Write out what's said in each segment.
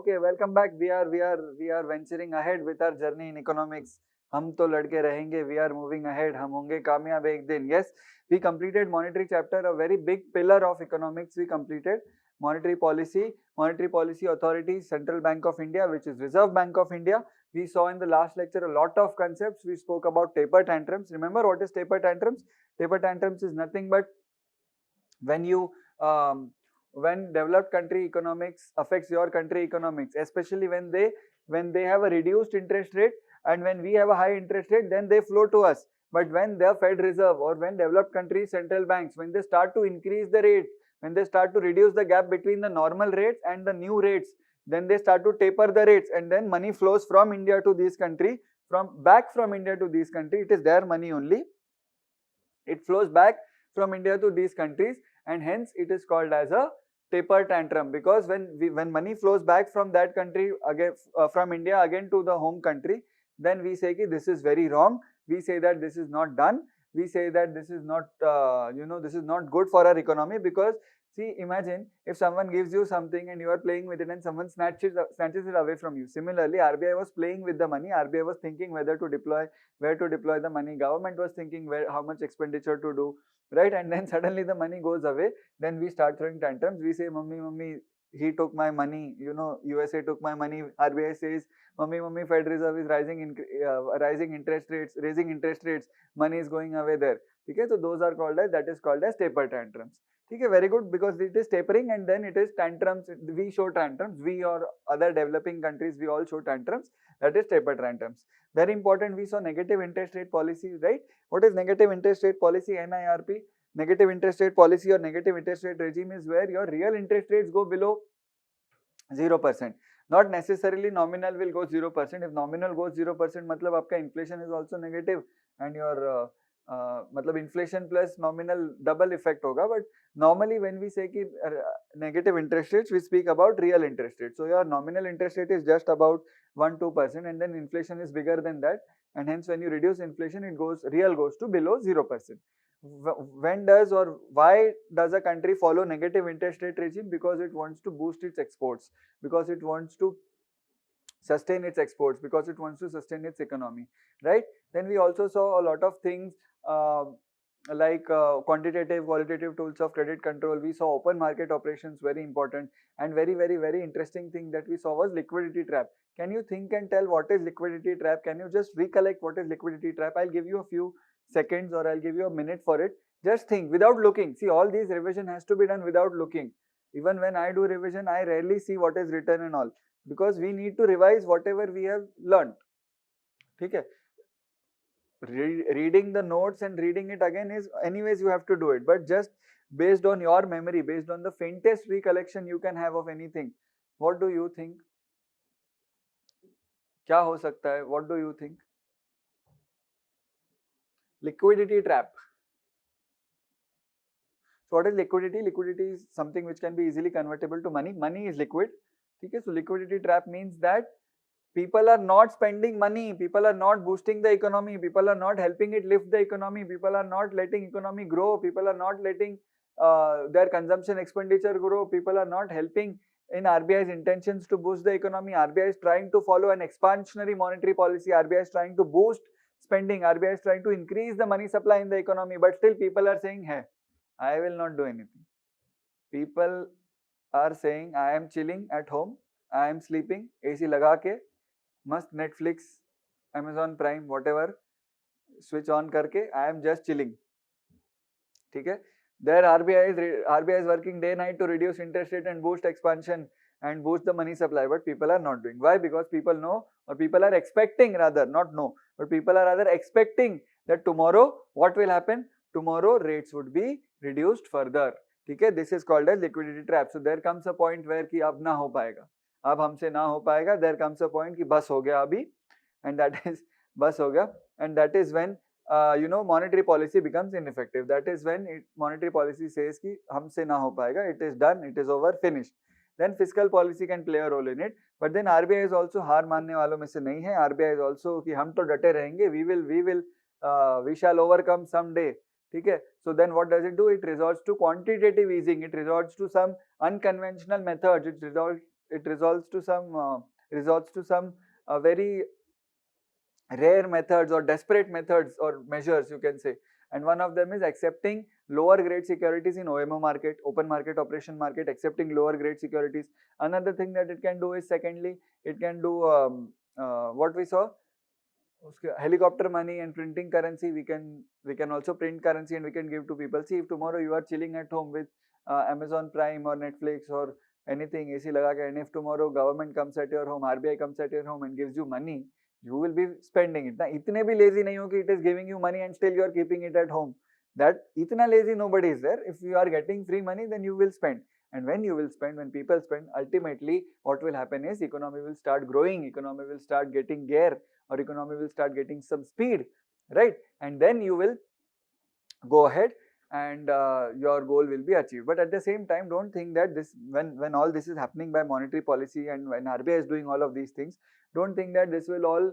Okay, welcome back. We are venturing ahead with our journey in economics. हम तो लड़के रहेंगे. We are moving ahead. हम होंगे कामयाब एक दिन. Yes, we completed monetary chapter, a very big pillar of economics. We completed monetary policy authority, Central Bank of India, which is Reserve Bank of India. We saw in the last lecture a lot of concepts. We spoke about taper tantrums. Remember what is taper tantrums? Taper tantrums is nothing but when developed country economics affects your country economics, especially when they have a reduced interest rate, and when we have a high interest rate, then they flow to us. But when the Fed Reserve or when developed countries central banks, when they start to increase the rates, when they start to reduce the gap between the normal rates and the new rates, then they start to taper the rates, and then money flows from India to this country, from India to this country. It is their money only. It flows back from India to these countries, and hence it is called as a taper tantrum, because when money flows back from that country again, from India again to the home country, then we say that this is very wrong. We say that this is not done. We say that this is not this is not good for our economy, because see, imagine if someone gives you something and you are playing with it and someone snatches it away from you. Similarly, RBI was playing with the money. RBI was thinking where to deploy the money. Government was thinking how much expenditure to do, right? And then suddenly the money goes away. Then we start throwing tantrums. We say, Mummy, he took my money. USA took my money. RBI says, Mummy, Fed Reserve is raising interest rates. Money is going away there. Okay, so those are called as taper tantrums. Okay, very good, because it is tapering and then it is tantrums. We show tantrums. We or other developing countries, we all show tantrums. That is taper tantrums. Very important. We saw negative interest rate policy, right? What is negative interest rate policy? NIRP. Negative interest rate policy or negative interest rate regime is where your real interest rates go below 0%. Not necessarily nominal will go 0%. If nominal goes 0%, matlab aapka inflation is also negative, and your inflation plus nominal double effect hoga. But normally when we say ki negative interest rates, we speak about real interest rates. So your nominal interest rate is just about 1-2%, and then inflation is bigger than that, and hence when you reduce inflation, real goes to below 0%. When does or why does a country follow negative interest rate regime? Because it wants to boost its exports, because it wants to sustain its exports, because it wants to sustain its economy, right? Then we also saw a lot of things like quantitative, qualitative tools of credit control. We saw open market operations, very important, and very interesting thing that we saw was liquidity trap. Can you think and tell what is liquidity trap? Can you just recollect what is liquidity trap? I'll give you a few seconds or I'll give you a minute for it. Just think without looking. See, all these revision has to be done without looking. Even when I do revision, I rarely see what is written and all, because we need to revise whatever we have learned. Okay? Reading the notes and reading it again is, anyways you have to do it, but just based on your memory, based on the faintest recollection you can have of anything. What do you think? क्या हो सकता है? What do you think? Liquidity trap. So what is liquidity? Liquidity is something which can be easily convertible to money. Money is liquid. Okay, so liquidity trap means that people are not spending money, people are not boosting the economy, people are not helping it lift the economy, people are not letting economy grow, people are not letting their consumption expenditure grow, people are not helping in RBI's intentions to boost the economy. RBI is trying to follow an expansionary monetary policy, RBI is trying to boost spending, RBI is trying to increase the money supply in the economy, but still people are saying, hey, I will not do anything. People are saying, I am chilling at home, I am sleeping, AC laga ke, must Netflix, Amazon Prime, whatever, switch on karke, I am just chilling. Okay? There RBI is working day night to reduce interest rate and boost expansion and boost the money supply, but people are not doing. Why? Because people know, or people are expecting, rather not know, but people are rather expecting that tomorrow what will happen? Tomorrow rates would be reduced further. Okay? This is called as liquidity trap. So there comes a point where ki ab na ho paega. अब हमसे ना हो पाएगा. There comes a point कि बस हो गया अभी, and that is बस हो गया, and that is when monetary policy becomes ineffective. That is when monetary policy says कि हमसे ना हो पाएगा. It is done. It is over. Finished. Then fiscal policy can play a role in it. But then RBI is also हार मानने वालों में से नहीं है. RBI is also कि हम तो डटे रहेंगे. We shall overcome someday. ठीक है? So then what does it do? It resorts to quantitative easing. It resorts to some unconventional methods. resolves to some very rare methods or desperate methods or measures, you can say. And one of them is accepting lower grade securities in OMO market, open market operation market, accepting lower grade securities. Another thing that it can do is, secondly, it can do what we saw, helicopter money and printing currency. We can also print currency and we can give to people. See, if tomorrow you are chilling at home with Amazon Prime or Netflix or anything, AC laga ke, and if tomorrow government comes at your home, RBI comes at your home and gives you money, you will be spending it. Now, itne bhi lazy nahi ho ki it is giving you money and still you are keeping it at home. That itna lazy nobody is there. If you are getting free money, then you will spend. And when you will spend, when people spend, ultimately what will happen is economy will start growing, economy will start getting gear, or economy will start getting some speed, right? And then you will go ahead and your goal will be achieved. But at the same time, don't think that this, when all this is happening by monetary policy and when RBI is doing all of these things, don't think that this will all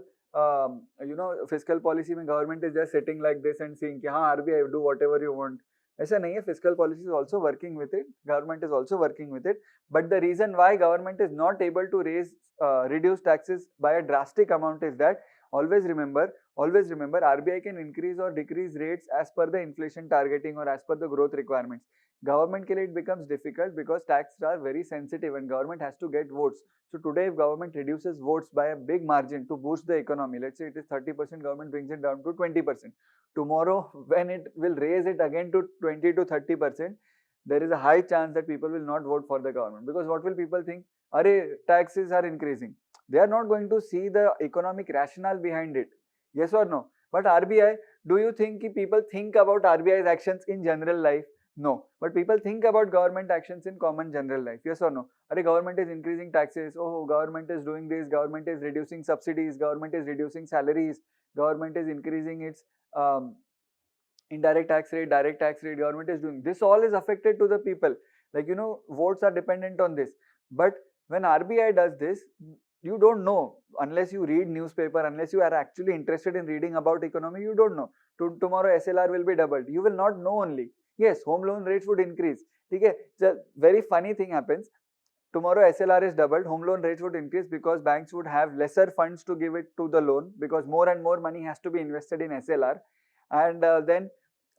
fiscal policy mein government is just sitting like this and saying ki, हाँ, RBI do whatever you want. ऐसा नहीं है. Fiscal policy is also working with it, government is also working with it. But the reason why government is not able to reduce taxes by a drastic amount is that, always remember, RBI can increase or decrease rates as per the inflation targeting or as per the growth requirements. Government ke liye it becomes difficult because taxes are very sensitive and government has to get votes. So today, if government reduces votes by a big margin to boost the economy, let's say it is 30%, government brings it down to 20%. Tomorrow, when it will raise it again to 20 to 30%, there is a high chance that people will not vote for the government. Because what will people think? Arey, taxes are increasing. They are not going to see the economic rationale behind it. Yes or no? But RBI, do you think people think about RBI's actions in general life? No. But people think about government actions in common general life. Yes or no? Arey, government is increasing taxes. Oh, government is doing this. Government is reducing subsidies. Government is reducing salaries. Government is increasing its indirect tax rate, direct tax rate. Government is doing this. All is affected to the people. Like, votes are dependent on this. But when RBI does this, you don't know, unless you read newspaper, unless you are actually interested in reading about economy, you don't know. Tomorrow SLR will be doubled. You will not know only. Yes, home loan rates would increase. Okay, the very funny thing happens. Tomorrow SLR is doubled, home loan rates would increase because banks would have lesser funds to give it to the loan because more and more money has to be invested in SLR, and then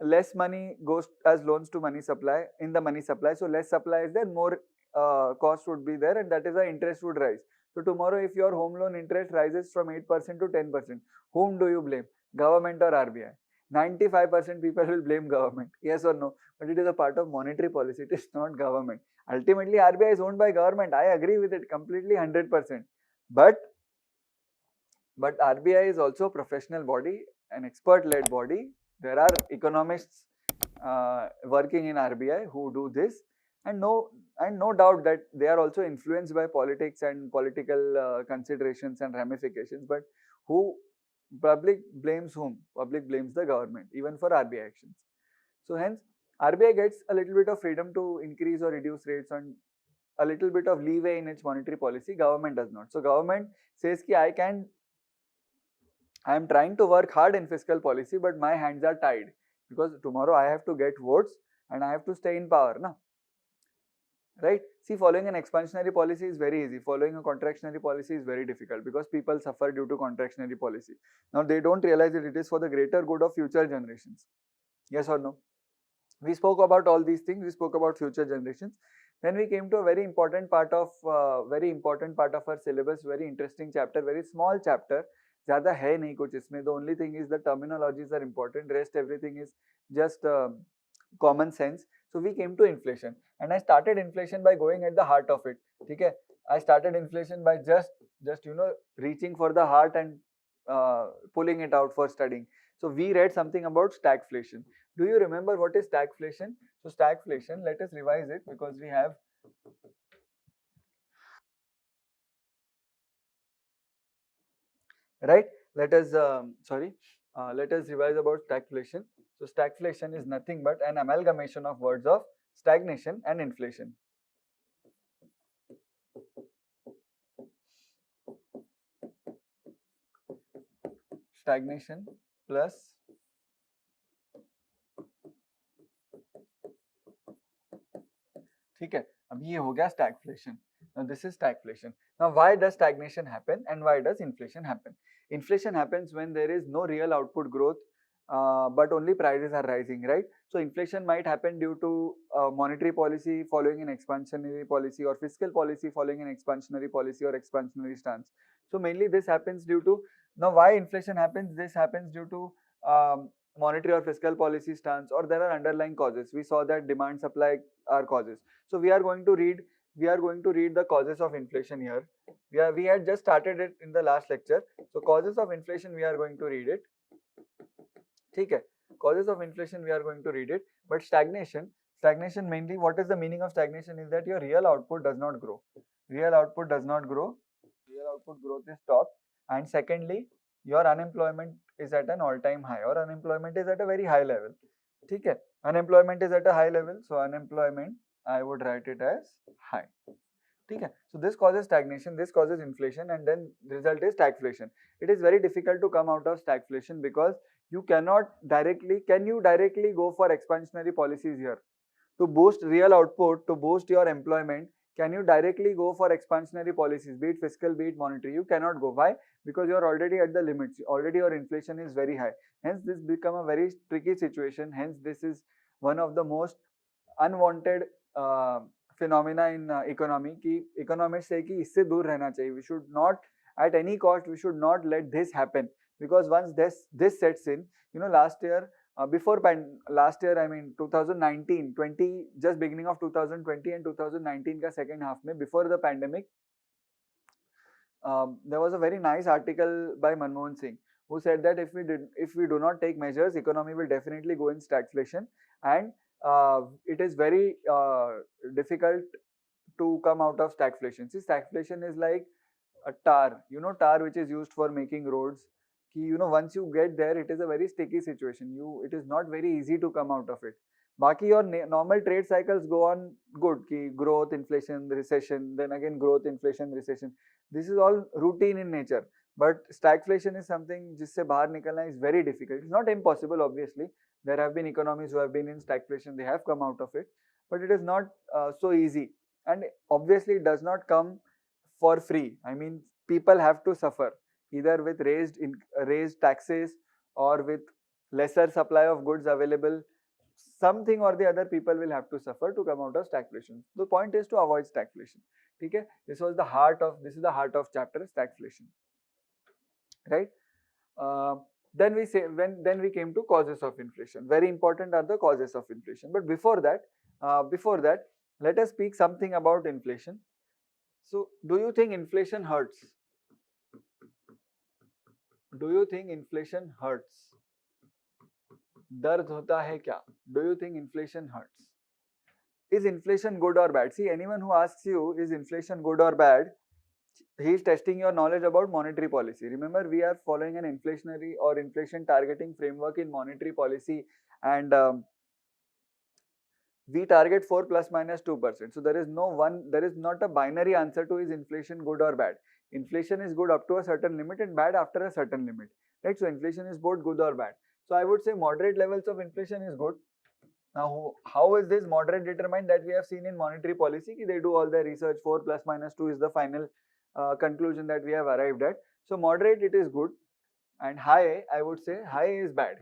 less money goes as loans to money supply, in the money supply. So less supply is there, more cost would be there, and that is why interest would rise. So tomorrow, if your home loan interest rises from 8% to 10%, whom do you blame? Government or RBI? 95% people will blame government. Yes or no? But it is a part of monetary policy. It is not government. Ultimately, RBI is owned by government. I agree with it completely, 100%. But RBI is also a professional body, an expert-led body. There are economists working in RBI who do this, and no doubt that they are also influenced by politics and political considerations and ramifications. But public blames whom? Public blames the government, even for RBI actions. So hence, RBI gets a little bit of freedom to increase or reduce rates and a little bit of leeway in its monetary policy. Government does not. So government says ki I am trying to work hard in fiscal policy, but my hands are tied because tomorrow I have to get votes and I have to stay in power, na? Right? See, following an expansionary policy is very easy. Following a contractionary policy is very difficult because people suffer due to contractionary policy. Now, they don't realize that it is for the greater good of future generations. Yes or no? We spoke about all these things. We spoke about future generations. Then we came to a very important part of our syllabus. Very interesting chapter. Very small chapter. ज़्यादा है नहीं कुछ इसमें. The only thing is the terminologies are important. Rest everything is just common sense. So we came to inflation, and I started inflation by going at the heart of it. Okay? I started inflation by just reaching for the heart and pulling it out for studying. So we read something about stagflation. Do you remember what is stagflation? So stagflation, let us revise it because we have right. Let us revise about stagflation. So stagflation is nothing but an amalgamation of words of stagnation and inflation. Stagnation plus ठीक है. अब ये हो गया stagflation. Now this is stagflation. Now why does stagnation happen and why does inflation happen? Inflation happens when there is no real output growth, but only prices are rising, right? So inflation might happen due to monetary policy following an expansionary policy, or fiscal policy following an expansionary policy or expansionary stance. So mainly this happens due to, now why inflation happens? This happens due to monetary or fiscal policy stance, or there are underlying causes. We saw that demand supply are causes. So we are going to read the causes of inflation here. We had just started it in the last lecture. So causes of inflation, we are going to read it. Okay. Causes of inflation, we are going to read it. But stagnation mainly, what is the meaning of stagnation is that your real output does not grow. Real output does not grow. Real output growth is stopped. And secondly, your unemployment is at an all-time high, or unemployment is at a very high level. Okay. Unemployment is at a high level. So unemployment, I would write it as high. Okay. So this causes stagnation, this causes inflation, and then the result is stagflation. It is very difficult to come out of stagflation because you cannot directly, can you directly go for expansionary policies here? To boost real output, to boost your employment, can you directly go for expansionary policies, be it fiscal, be it monetary? You cannot go. Why? Because you are already at the limits. Already your inflation is very high. Hence this become a very tricky situation. Hence this is one of the most unwanted phenomena in economy. कि economists say कि इससे दूर रहना चाहिए. We should not, at any cost, we should not let this happen, because once this sets in, you know, last year, last year, I mean 2019, 20, just beginning of 2020 and 2019 का second half में, before the pandemic, there was a very nice article by Manmohan Singh, who said that if we do not take measures, economy will definitely go in stagflation, and it is very difficult to come out of stagflation. See, stagflation is like a tar, you know, tar which is used for making roads. You know, once you get there, it is a very sticky situation. It is not very easy to come out of it. Baki your normal trade cycles go on good, ki growth, inflation, recession, then again growth, inflation, recession. This is all routine in nature. But stagflation is something jisse bahar nikalna is very difficult. It's not impossible, obviously. There have been economies who have been in stagflation, they have come out of it. But it is not so easy. And obviously it does not come for free. I mean, people have to suffer either with raised taxes or with lesser supply of goods available. Something or the other people will have to suffer to come out of stagflation. The point is to avoid stagflation. Okay? This is the heart of chapter, stagflation. Right? Then we came to causes of inflation. Very important are the causes of inflation. But before that, let us speak something about inflation. So, do you think inflation hurts? Do you think inflation hurts? दर्द होता है क्या? Do you think inflation hurts? Is inflation good or bad? See, anyone who asks you, is inflation good or bad? He is testing your knowledge about monetary policy. Remember, we are following an inflationary or inflation targeting framework in monetary policy, and we target 4 plus minus 2%. So there is not a binary answer to is inflation good or bad. Inflation is good up to a certain limit and bad after a certain limit. Right? So inflation is both good or bad. So I would say moderate levels of inflation is good. Now, how is this moderate determined? That we have seen in monetary policy, they do all their research. 4 plus minus 2 is the final conclusion that we have arrived at. So moderate, it is good, and high, I would say high is bad.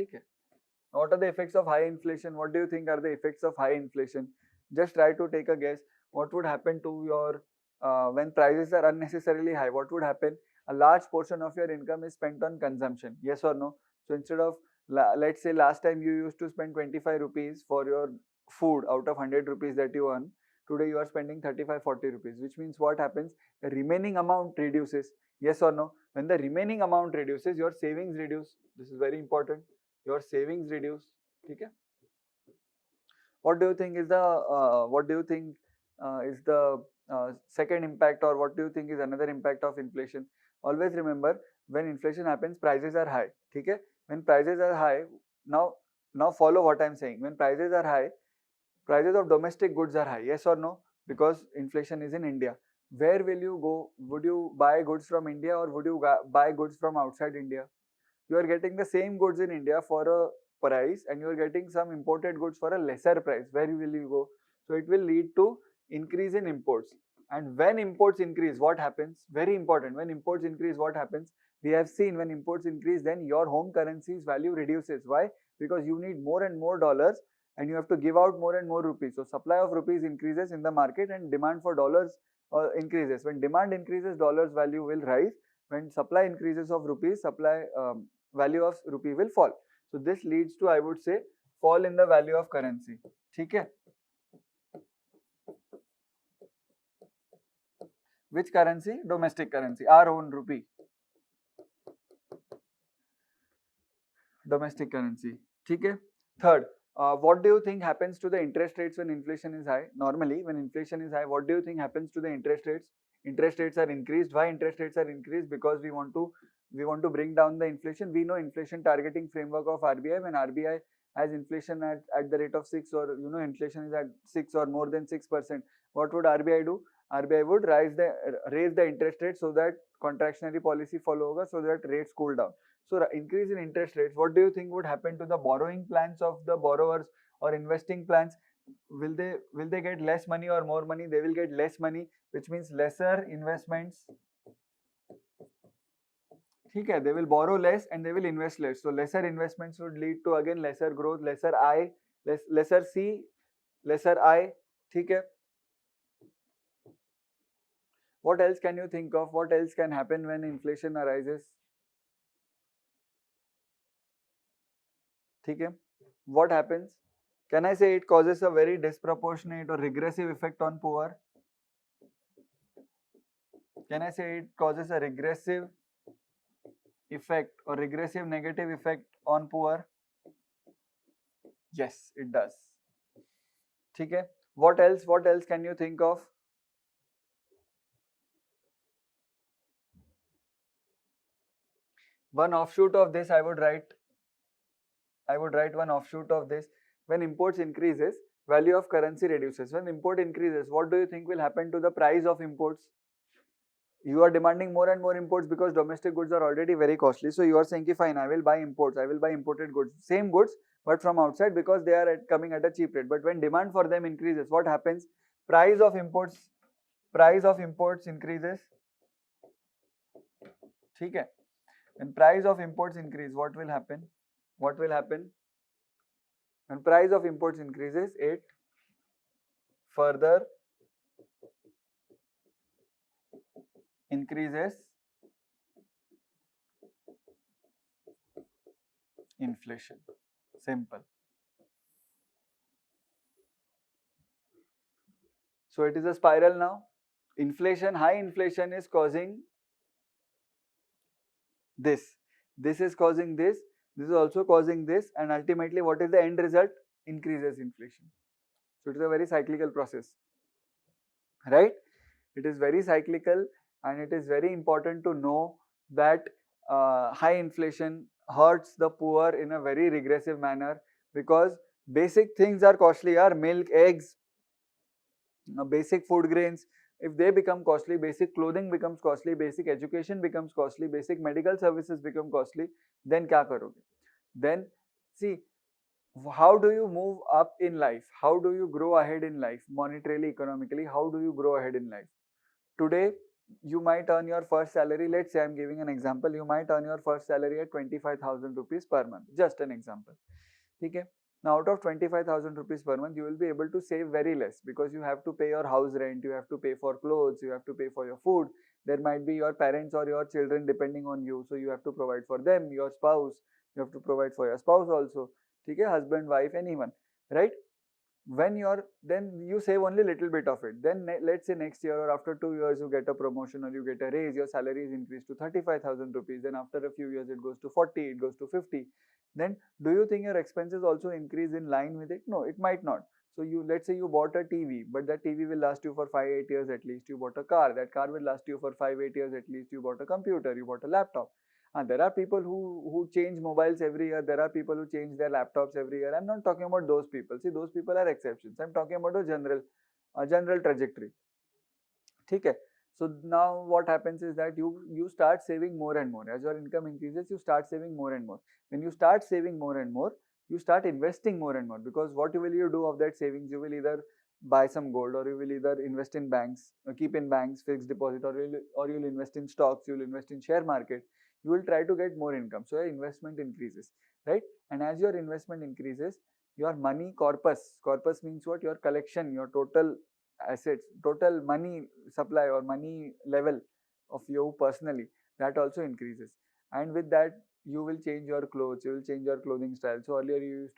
Okay. What are the effects of high inflation? What do you think are the effects of high inflation? Just try to take a guess. What would happen to your when prices are unnecessarily high? What would happen? A large portion of your income is spent on consumption. Yes or no? So instead of, let's say last time you used to spend 25 rupees for your food out of 100 rupees that you earn. Today you are spending 35-40 rupees, which means what happens? The remaining amount reduces. Yes or no? When the remaining amount reduces, your savings reduce. This is very important. Your savings reduce. Okay? What do you think is the second impact, or what do you think is another impact of inflation? Always remember, when inflation happens, prices are high. Okay? When prices are high, now follow what I am saying. When prices are high, prices of domestic goods are high. Yes or no? Because inflation is in India. Where will you go? Would you buy goods from India, or would you buy goods from outside India? You are getting the same goods in India for a price, and you are getting some imported goods for a lesser price. Where will you go? So it will lead to increase in imports. And when imports increase, what happens? Very important. When imports increase, what happens? We have seen when imports increase, then your home currency's value reduces. Why? Because you need more and more dollars and you have to give out more and more rupees. So supply of rupees increases in the market and demand for dollars increases. When demand increases, dollars value will rise. When supply increases of rupees, supply value of rupee will fall. So this leads to, I would say, fall in the value of currency. ठीक है? Which currency? Domestic currency, our own rupee. Domestic currency. ठीक है? Third, what do you think happens to the interest rates when inflation is high? Normally, when inflation is high, what do you think happens to the interest rates? Interest rates are increased. Why interest rates are increased? Because we want to bring down the inflation. We know inflation targeting framework of RBI. When RBI has inflation at the rate of 6, or inflation is at 6 or more than 6%, what would RBI do? RBI would raise the interest rate so that contractionary policy follow hoga, so that rates cool down. So increase in interest rates, what do you think would happen to the borrowing plans of the borrowers or investing plans? Will they get less money or more money? They will get less money, which means lesser investments. Okay, they will borrow less and they will invest less. So lesser investments would lead to again lesser growth, lesser I, lesser C, lesser I. Okay. What else can you think of? What else can happen when inflation arises? Okay. What happens? Can I say it causes a very disproportionate or regressive effect on poor? Can I say it causes a regressive effect or regressive negative effect on poor? Yes, it does. Okay. What else? What else can you think of? One offshoot of this I would write one offshoot of this. When imports increases, value of currency reduces. When import increases, what do you think will happen to the price of imports? You are demanding more and more imports because domestic goods are already very costly. So you are saying, fine, I will buy imports, I will buy imported goods, same goods, but from outside because they are coming at a cheap rate. But when demand for them increases, what happens? Price of imports increases. Okay. When price of imports increase, what will happen? What will happen? When price of imports increases, it further increases inflation. Simple. So it is a spiral now. Inflation, high inflation is causing this. This is causing this. This is also causing this. And ultimately, what is the end result? Increases inflation. So it is a very cyclical process. Right? It is very cyclical, and it is very important to know that high inflation hurts the poor in a very regressive manner, because basic things are costly. Milk, eggs, basic food grains, if they become costly, basic clothing becomes costly, basic education becomes costly, basic medical services become costly, then kya karoge? Then see, how do you move up in life? How do you grow ahead in life? Monetarily, economically, how do you grow ahead in life? Today, you might earn your first salary. Let's say I'm giving an example. You might earn your first salary at 25,000 rupees per month. Just an example. Okay. Now, out of 25,000 rupees per month, you will be able to save very less, because you have to pay your house rent, you have to pay for clothes, you have to pay for your food. There might be your parents or your children depending on you. So you have to provide for them, your spouse. You have to provide for your spouse also. Okay. Husband, wife, anyone. Right? Then you save only little bit of it. Then let's say next year or after 2 years you get a promotion or you get a raise, your salary is increased to 35,000 rupees. Then after a few years it goes to 40, it goes to 50. Then do you think your expenses also increase in line with it? No, it might not. So let's say you bought a TV, but that TV will last you for 5-8 years at least. You bought a car, that car will last you for 5-8 years at least. You bought a computer, you bought a laptop. And there are people who change mobiles every year. There are people who change their laptops every year. I'm not talking about those people. See, those people are exceptions. I'm talking about a general trajectory. Okay. So now what happens is that you start saving more and more. As your income increases, you start saving more and more. When you start saving more and more, you start investing more and more, because what will you do of that savings? You will either buy some gold, or you will either invest in banks, keep in banks, fixed deposit, or you'll invest in stocks, you'll invest in share market. You will try to get more income. So your investment increases, right? And as your investment increases, your money corpus means what? Your collection, your total assets, total money supply or money level of you personally, that also increases. And with that, you will change your clothes, you will change your clothing style. So earlier you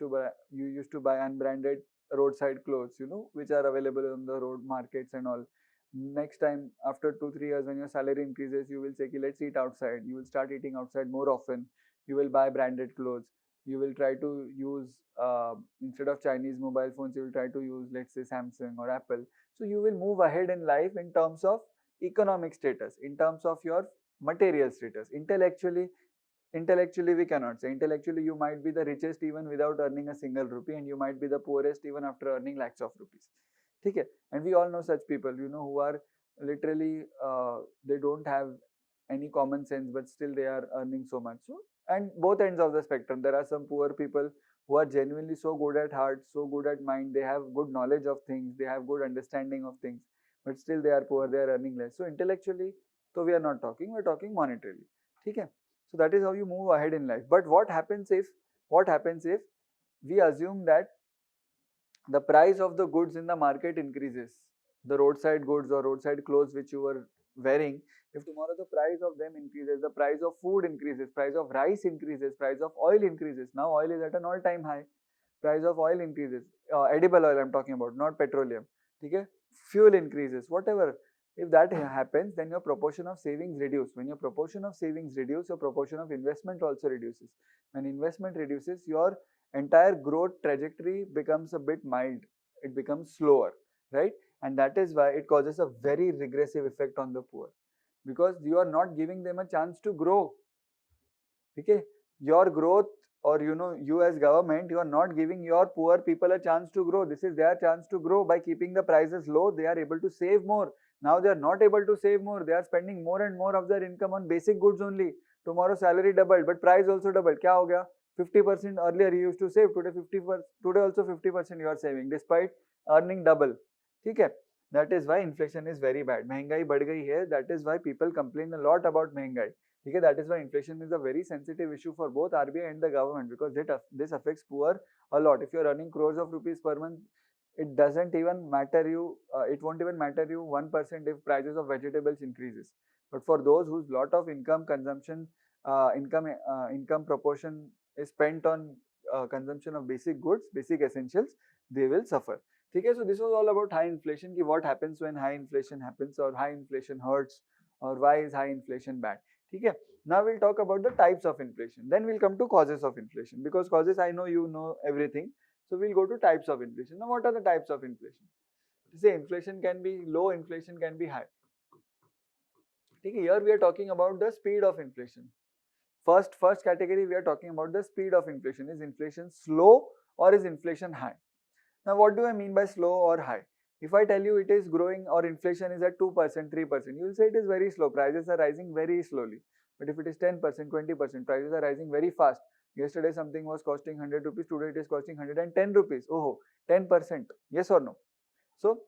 used to buy unbranded roadside clothes, which are available on the road markets and all. Next time, after 2-3 years, when your salary increases, you will say, let's eat outside. You will start eating outside more often. You will buy branded clothes. You will try to use, instead of Chinese mobile phones, you will try to use, let's say, Samsung or Apple. So you will move ahead in life in terms of economic status, in terms of your material status. Intellectually we cannot say. Intellectually you might be the richest even without earning a single rupee, and you might be the poorest even after earning lakhs of rupees. Okay? And we all know such people, who are literally, they don't have any common sense, but still they are earning so much. So, and both ends of the spectrum, there are some poor people who are genuinely so good at heart, so good at mind, they have good knowledge of things, they have good understanding of things, but still they are poor, they are earning less. So intellectually, so we are not talking, we're talking monetarily. Okay? So that is how you move ahead in life. But what happens if we assume that the price of the goods in the market increases, the roadside goods or roadside clothes which you were wearing, if tomorrow the price of them increases, the price of food increases, price of rice increases, price of oil increases, now oil is at an all-time high, price of oil increases, edible oil I'm talking about, not petroleum, okay? Fuel increases, whatever. If that happens, then your proportion of savings reduce. When your proportion of savings reduce, your proportion of investment also reduces. When investment reduces, your entire growth trajectory becomes a bit mild. It becomes slower, right? And that is why it causes a very regressive effect on the poor, because you are not giving them a chance to grow. Okay? Your growth, or you as government, you are not giving your poor people a chance to grow. This is their chance to grow. By keeping the prices low, they are able to save more. Now they are not able to save more. They are spending more and more of their income on basic goods only. Tomorrow salary doubled, but price also doubled. Kya ho gaya? 50% earlier you used to save. Today 50%. Today also 50% you are saving, despite earning double. Okay? That is why inflation is very bad. महंगाई बढ़ गई है. That is why people complain a lot about महंगाई. Okay, that is why inflation is a very sensitive issue for both RBI and the government, because this affects poor a lot. If you are earning crores of rupees per month, it doesn't even matter you. It won't even matter you 1% if prices of vegetables increases. But for those whose lot of income proportion is spent on consumption of basic goods, basic essentials, they will suffer. Okay, so this was all about high inflation. What happens when high inflation happens, or high inflation hurts, or why is high inflation bad? Okay. Now we'll talk about the types of inflation. Then we'll come to causes of inflation, because causes, I know you know everything. So we'll go to types of inflation. Now what are the types of inflation? Say inflation can be low, inflation can be high. Okay. Here we are talking about the speed of inflation. First category, we are talking about the speed of inflation. Is inflation slow or is inflation high? Now what do I mean by slow or high? If I tell you it is growing, or inflation is at 2%, 3%, you will say it is very slow. Prices are rising very slowly. But if it is 10%, 20%, prices are rising very fast. Yesterday something was costing 100 rupees, today it is costing 110 rupees. Oh, 10%. Yes or no? So,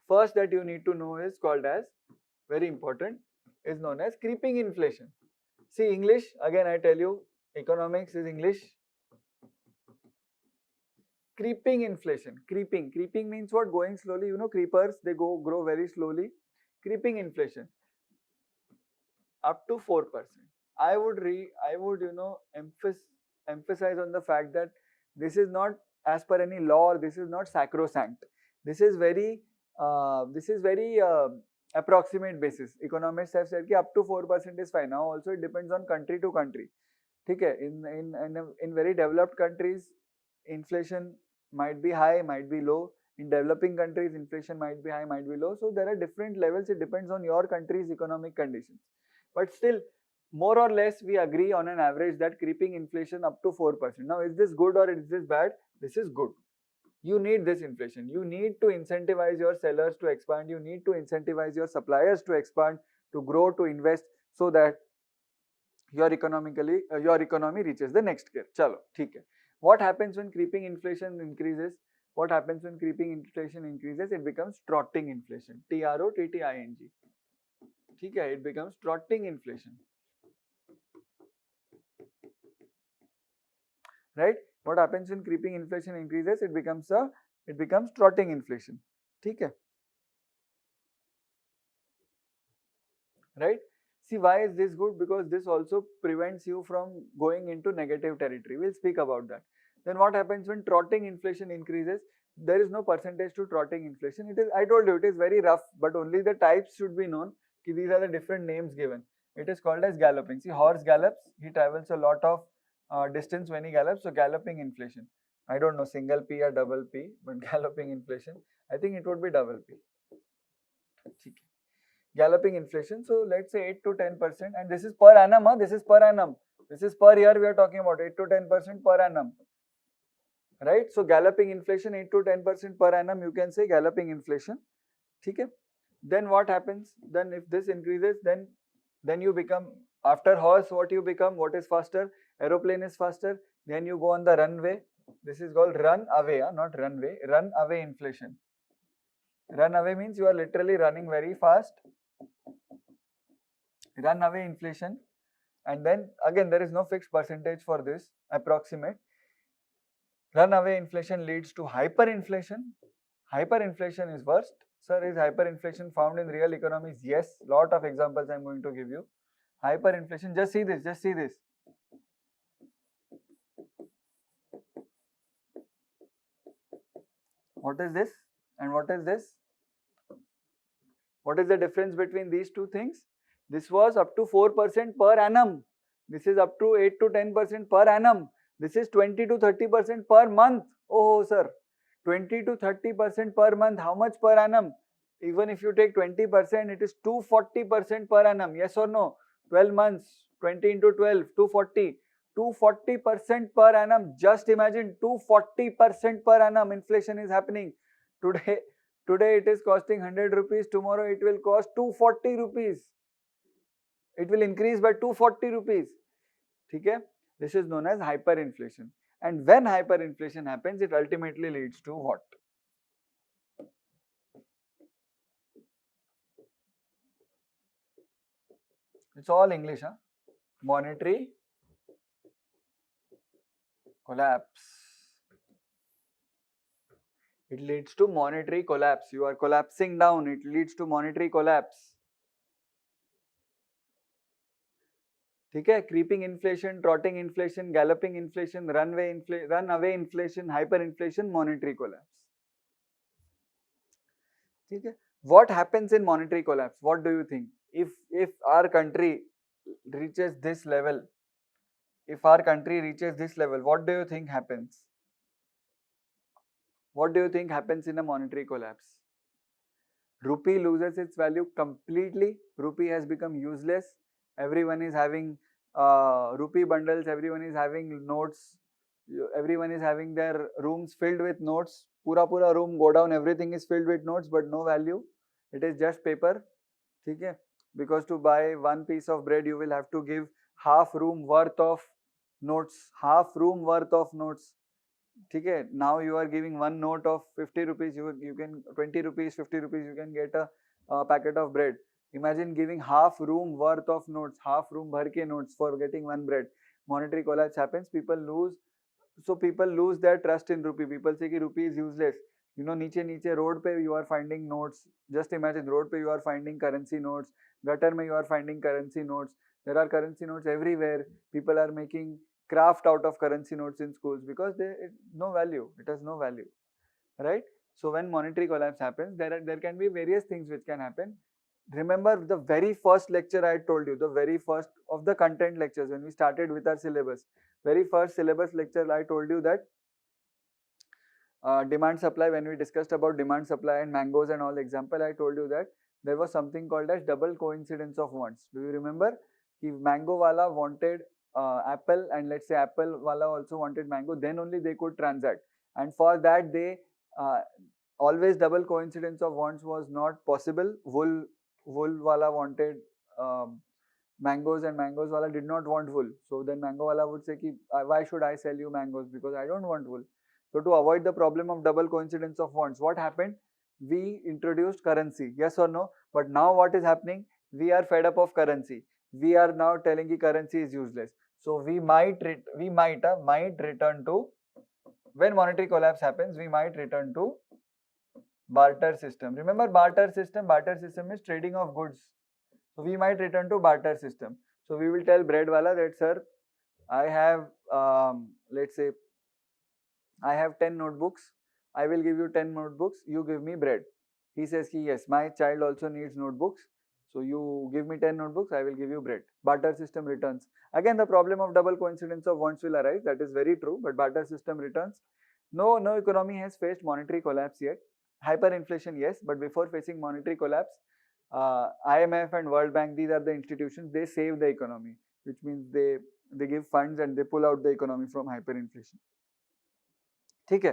first that you need to know is called as, very important, is known as creeping inflation. See, English, again I tell you, economics is English. Creeping inflation. Creeping means what? Going slowly. Creepers, they grow very slowly. Creeping inflation up to 4%. I would emphasize on the fact that this is not as per any law, or this is not sacrosanct. This is very approximate basis. Economists have said that up to 4% is fine. Now also it depends on country to country. Okay? In very developed countries, inflation might be high, might be low. In developing countries, inflation might be high, might be low. So there are different levels. It depends on your country's economic conditions. But still, more or less, we agree on an average that creeping inflation up to 4%. Now, is this good or is this bad? This is good. You need this inflation. You need to incentivize your sellers to expand. You need to incentivize your suppliers to expand, to grow, to invest, so that your economy reaches the next gear. Chalo, theek hai. What happens when creeping inflation increases? What happens when creeping inflation increases? It becomes trotting inflation. TROTTING. ठीक है, it becomes trotting inflation. Right? What happens when creeping inflation increases? It becomes trotting inflation. ठीक है? Right? See, why is this good? Because this also prevents you from going into negative territory. We'll speak about that. Then what happens when trotting inflation increases? There is no percentage to trotting inflation. It is, I told you, it is very rough, but only the types should be known. These are the different names given. It is called as galloping. See, horse gallops, he travels a lot of distance when he gallops, so galloping inflation. I don't know single P or double P, but galloping inflation, I think it would be double P. Galloping inflation, so let's say 8 to 10%, and this is per annum, this is per annum. This is per year we are talking about, 8 to 10% per annum. Right? So galloping inflation 8 to 10% per annum, you can say galloping inflation. Okay? Then what happens? Then if this increases, then you become, after horse, what you become? What is faster? Aeroplane is faster. Then you go on the runway. This is called run away, not runway. Run away inflation. Run away means you are literally running very fast. Run away inflation. And then again, there is no fixed percentage for this, approximate. Runaway inflation leads to hyperinflation. Hyperinflation is worst. Sir, is hyperinflation found in real economies? Yes, lot of examples I am going to give you. Hyperinflation, just see this, What is this and what is this? What is the difference between these two things? This was up to 4% per annum. This is up to 8 to 10% per annum. This is 20 to 30% per month. Oh, sir, 20 to 30% per month. How much per annum? Even if you take 20%, it is 240% per annum. Yes or no? 12 months, 20 into 12, 240. 240% per annum. Just imagine 240% per annum inflation is happening. Today it is costing 100 rupees. Tomorrow it will cost 240 rupees. It will increase by 240 rupees. Okay? This is known as hyperinflation. And when hyperinflation happens, it ultimately leads to what? It's all English, huh? Monetary collapse. It leads to monetary collapse. You are collapsing down. It leads to monetary collapse. Okay? Creeping inflation, trotting inflation, galloping inflation, runaway inflation, hyperinflation, monetary collapse. Okay? What happens in monetary collapse? What do you think? If our country reaches this level, what do you think happens? What do you think happens in a monetary collapse? Rupee loses its value completely. Rupee has become useless. Everyone is having rupee bundles. Everyone is having notes. Everyone is having their rooms filled with notes. Pura room go down. Everything is filled with notes, but no value. It is just paper. Okay? Because to buy one piece of bread, you will have to give half room worth of notes. Okay? Now you are giving one note of 50 rupees, you can 20 rupees, 50 rupees, you can get a packet of bread. Imagine giving half room worth of notes, half room bhar ke notes for getting one bread. Monetary collapse happens, people lose their trust in rupee. People say ki rupee is useless. You know, niche road pe you are finding notes. Just imagine, road pe you are finding currency notes, gutter mein you are finding currency notes. There are currency notes everywhere. People are making craft out of currency notes in schools because it has no value, right? So when monetary collapse happens, there can be various things which can happen. Remember the very first lecture I told you, the very first of the content lectures when we started with our syllabus, very first syllabus lecture I told you that demand supply, when we discussed about demand supply and mangoes and all example, I told you that there was something called as double coincidence of wants. Do you remember? If mango wala wanted apple and let's say apple wala also wanted mango, then only they could transact, and for that they always double coincidence of wants was not possible. Wool wala wanted mangoes and mangoes wala did not want wool, so then mango wala would say ki, why should I sell you mangoes because I don't want wool. So to avoid the problem of double coincidence of wants, what happened? We introduced currency, yes or no? But now what is happening? We are fed up of currency. We are now telling the currency is useless. So we might return to, when monetary collapse happens, we might return to barter system. Remember barter system? Barter system is trading of goods. So we might return to barter system. So we will tell bread wala that, sir, I have let's say I have 10 notebooks. I will give you 10 notebooks. You give me bread. He says, yes, my child also needs notebooks. So you give me 10 notebooks, I will give you bread. Barter system returns. Again, the problem of double coincidence of wants will arise. That is very true. But barter system returns. No economy has faced monetary collapse yet. Hyperinflation, yes. But before facing monetary collapse, IMF and World Bank, these are the institutions, they save the economy, which means they give funds and they pull out the economy from hyperinflation. ठीक है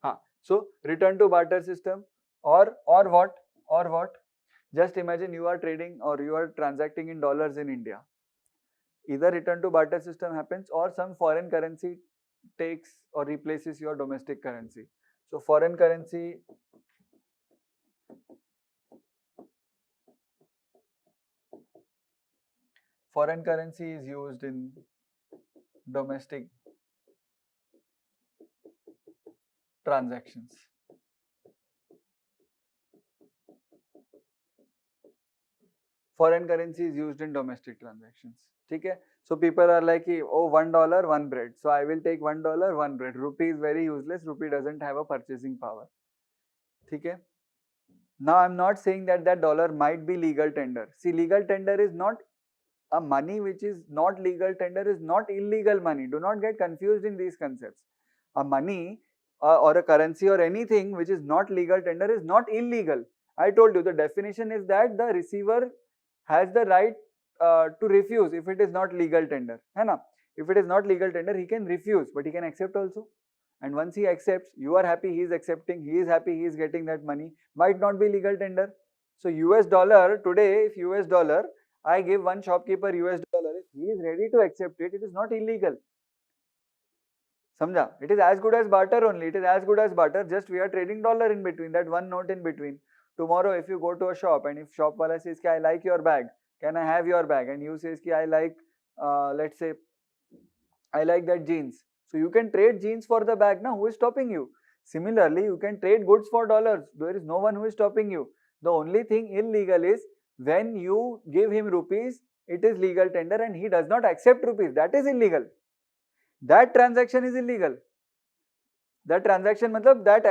हाँ so return to barter system or what just imagine you are trading or you are transacting in dollars in India. Either return to barter system happens or some foreign currency takes or replaces your domestic currency. So foreign currency is used in domestic transactions. Foreign currency is used in domestic transactions. ठीक है? So people are like, oh, $1, 1 bread. So I will take $1, 1 bread. Rupee is very useless. Rupee doesn't have a purchasing power. ठीक है? Now I'm not saying that dollar might be legal tender. See, legal tender is not a money which is not legal tender is not illegal money. Do not get confused in these concepts. A money or a currency or anything which is not legal tender is not illegal. I told you the definition is that the receiver has the right to refuse if it is not legal tender. है ना? If it is not legal tender, he can refuse, but he can accept also. And once he accepts, you are happy, he is accepting, he is happy, he is getting that money. Might not be legal tender. So US dollar today, if US dollar, I give one shopkeeper US dollar, if he is ready to accept it, it is not illegal. Samjha? It is as good as barter only. It is as good as barter. Just we are trading dollar in between, that one note in between. Tomorrow, if you go to a shop and if shop wala says, I like your bag, can I have your bag? And you says, I like, let's say, I like that jeans. So you can trade jeans for the bag. Now, who is stopping you? Similarly, you can trade goods for dollars. There is no one who is stopping you. The only thing illegal is when you give him rupees, it is legal tender and he does not accept rupees. That is illegal. That transaction is illegal. That transaction, matlab, that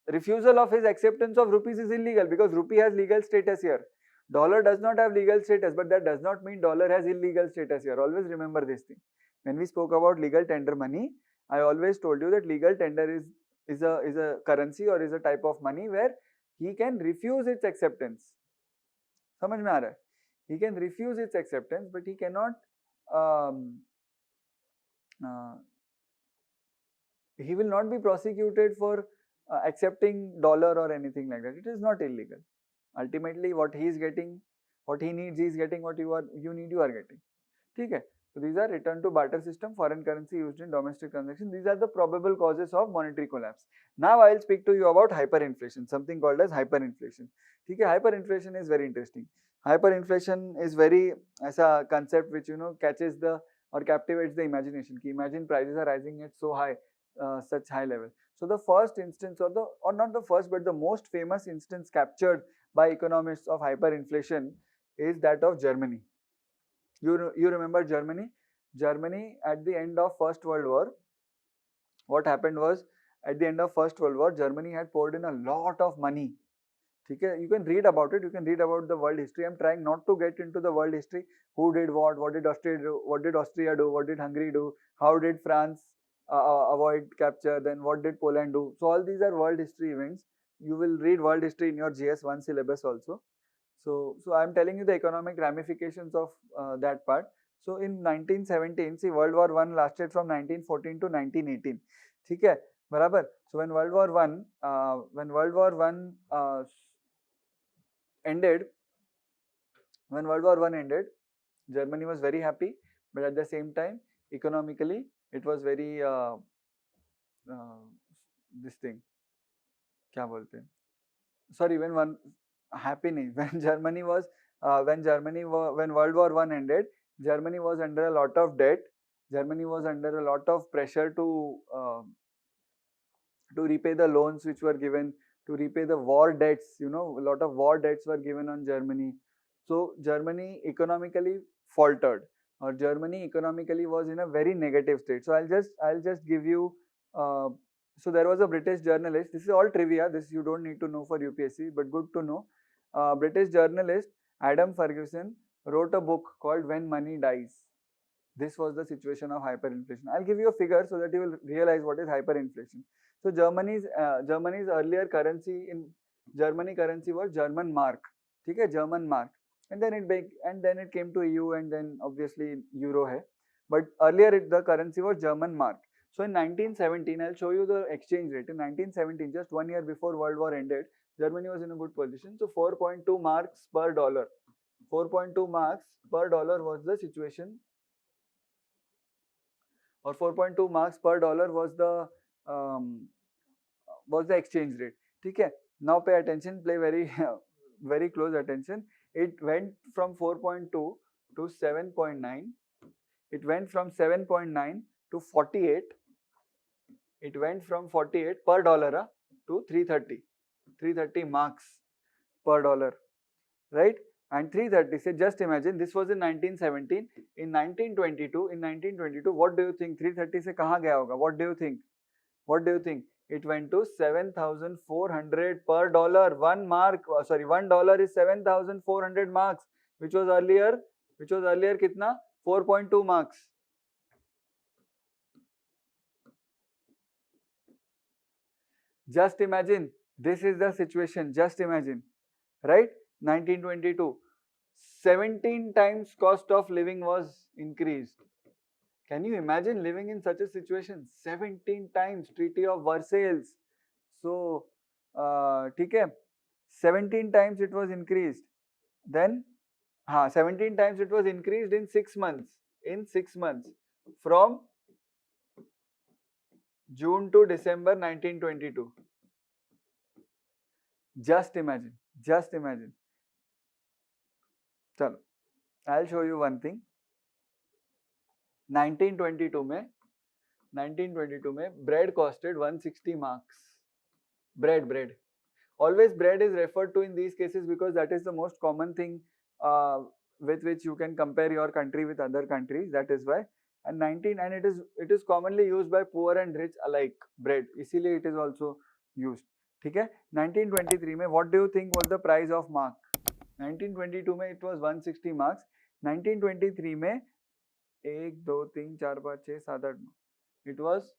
refusal of his acceptance of rupees is illegal because rupee has legal status here. Dollar does not have legal status, but that does not mean dollar has illegal status here. Always remember this thing. When we spoke about legal tender money, I always told you that legal tender is a currency or is a type of money where he can refuse its acceptance. समझ में आ रहा है? He can refuse its acceptance, but he cannot. He will not be prosecuted for accepting dollar or anything like that. It is not illegal. Ultimately, what he is getting, what he needs, he is getting. What you need, you are getting. ठीक है? So these are return to barter system, foreign currency used in domestic transactions. These are the probable causes of monetary collapse. Now I will speak to you about hyperinflation, something called as hyperinflation. ठीक है? Hyperinflation is very interesting. Hyperinflation is very ऐसा concept which catches the or captivates the imagination. कि imagine prices are rising at so high, such high level. So the first instance or not the first but the most famous instance captured by economists of hyperinflation is that of Germany. You remember Germany? Germany at the end of First World War, what happened was at the end of First World War, Germany had poured in a lot of money. Okay? You can read about it. You can read about the world history. I'm trying not to get into the world history. Who did what did Austria do? What did Austria do? What did Hungary do? How did France avoid capture? Then what did Poland do? So all these are world history events. You will read world history in your GS1 syllabus also. So I'm telling you the economic ramifications of that part. So in 1917, see World War I lasted from 1914 to 1918. ठीक है, बराबर? So when World War I ended, Germany was very happy, but at the same time, economically, it was very this thing, क्या बोलते हैं, sorry, when one happy नहीं, when World War One ended, Germany was under a lot of debt. Germany was under a lot of pressure to repay the loans which were given, to repay the war debts. A lot of war debts were given on Germany. So Germany economically faltered, or Germany economically was in a very negative state. So I'll just give you. So there was a British journalist. This is all trivia. This you don't need to know for UPSC, but good to know. British journalist Adam Ferguson wrote a book called When Money Dies. This was the situation of hyperinflation. I'll give you a figure so that you will realize what is hyperinflation. So Germany's earlier currency in Germany currency was German mark. Okay, German mark, and then it came to EU, and then obviously euro hai. But earlier the currency was German mark. So in 1917, I'll show you the exchange rate. In 1917, just 1 year before World War ended, Germany was in a good position. So 4.2 marks per dollar. 4.2 marks per dollar was the situation, or 4.2 marks per dollar was the exchange rate. Okay. Now pay attention, play very very close attention. It went from 4.2 to 7.9. It went from 7.9 to 48. It went from 48 per dollar to 330 marks per dollar, right? And 330, say just imagine, this was in 1917. In 1922, what do you think 330 से कहाँ गया होगा? What do you think? It went to 7,400 per dollar. $1 is 7,400 marks, which was earlier कितना? 4.2 marks. Just imagine, this is the situation. Just imagine, right? 1922, 17 times cost of living was increased. Can you imagine living in such a situation? 17 times, Treaty of Versailles. So, ठीक है, 17 times it was increased. Then, 17 times it was increased in 6 months. In 6 months, from June to December 1922. Just imagine. Chalo, I'll show you one thing. 1922 में bread costed 160 marks. Bread. Always bread is referred to in these cases because that is the most common thing with which you can compare your country with other countries. That is why. And it is commonly used by poor and rich alike. Bread. इसीलिए it is also used. ठीक है? 1923 में what do you think was the price of mark? 1922 में it was 160 marks. 1923 में 1 2 3 4 5 6 7 8 9 it was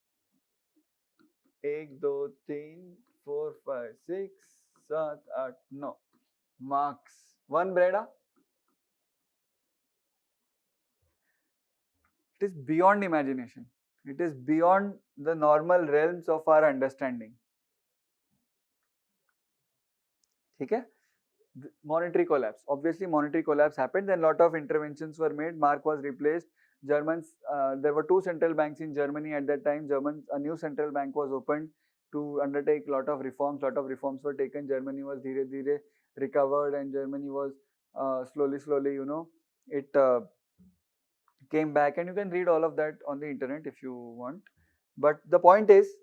1 2 3 4 5 6 7 8 9 marks. One bread. It is beyond imagination. It is beyond the normal realms of our understanding. ठीक है? Monetary collapse. Obviously, monetary collapse happened. Then lot of interventions were made. Mark was replaced. Germans, there were 2 central banks in Germany at that time. A new central bank was opened to undertake lot of reforms. Lot of reforms were taken. Germany was धीरे recovered, and Germany was slowly, it came back. And you can read all of that on the internet if you want. But the point is,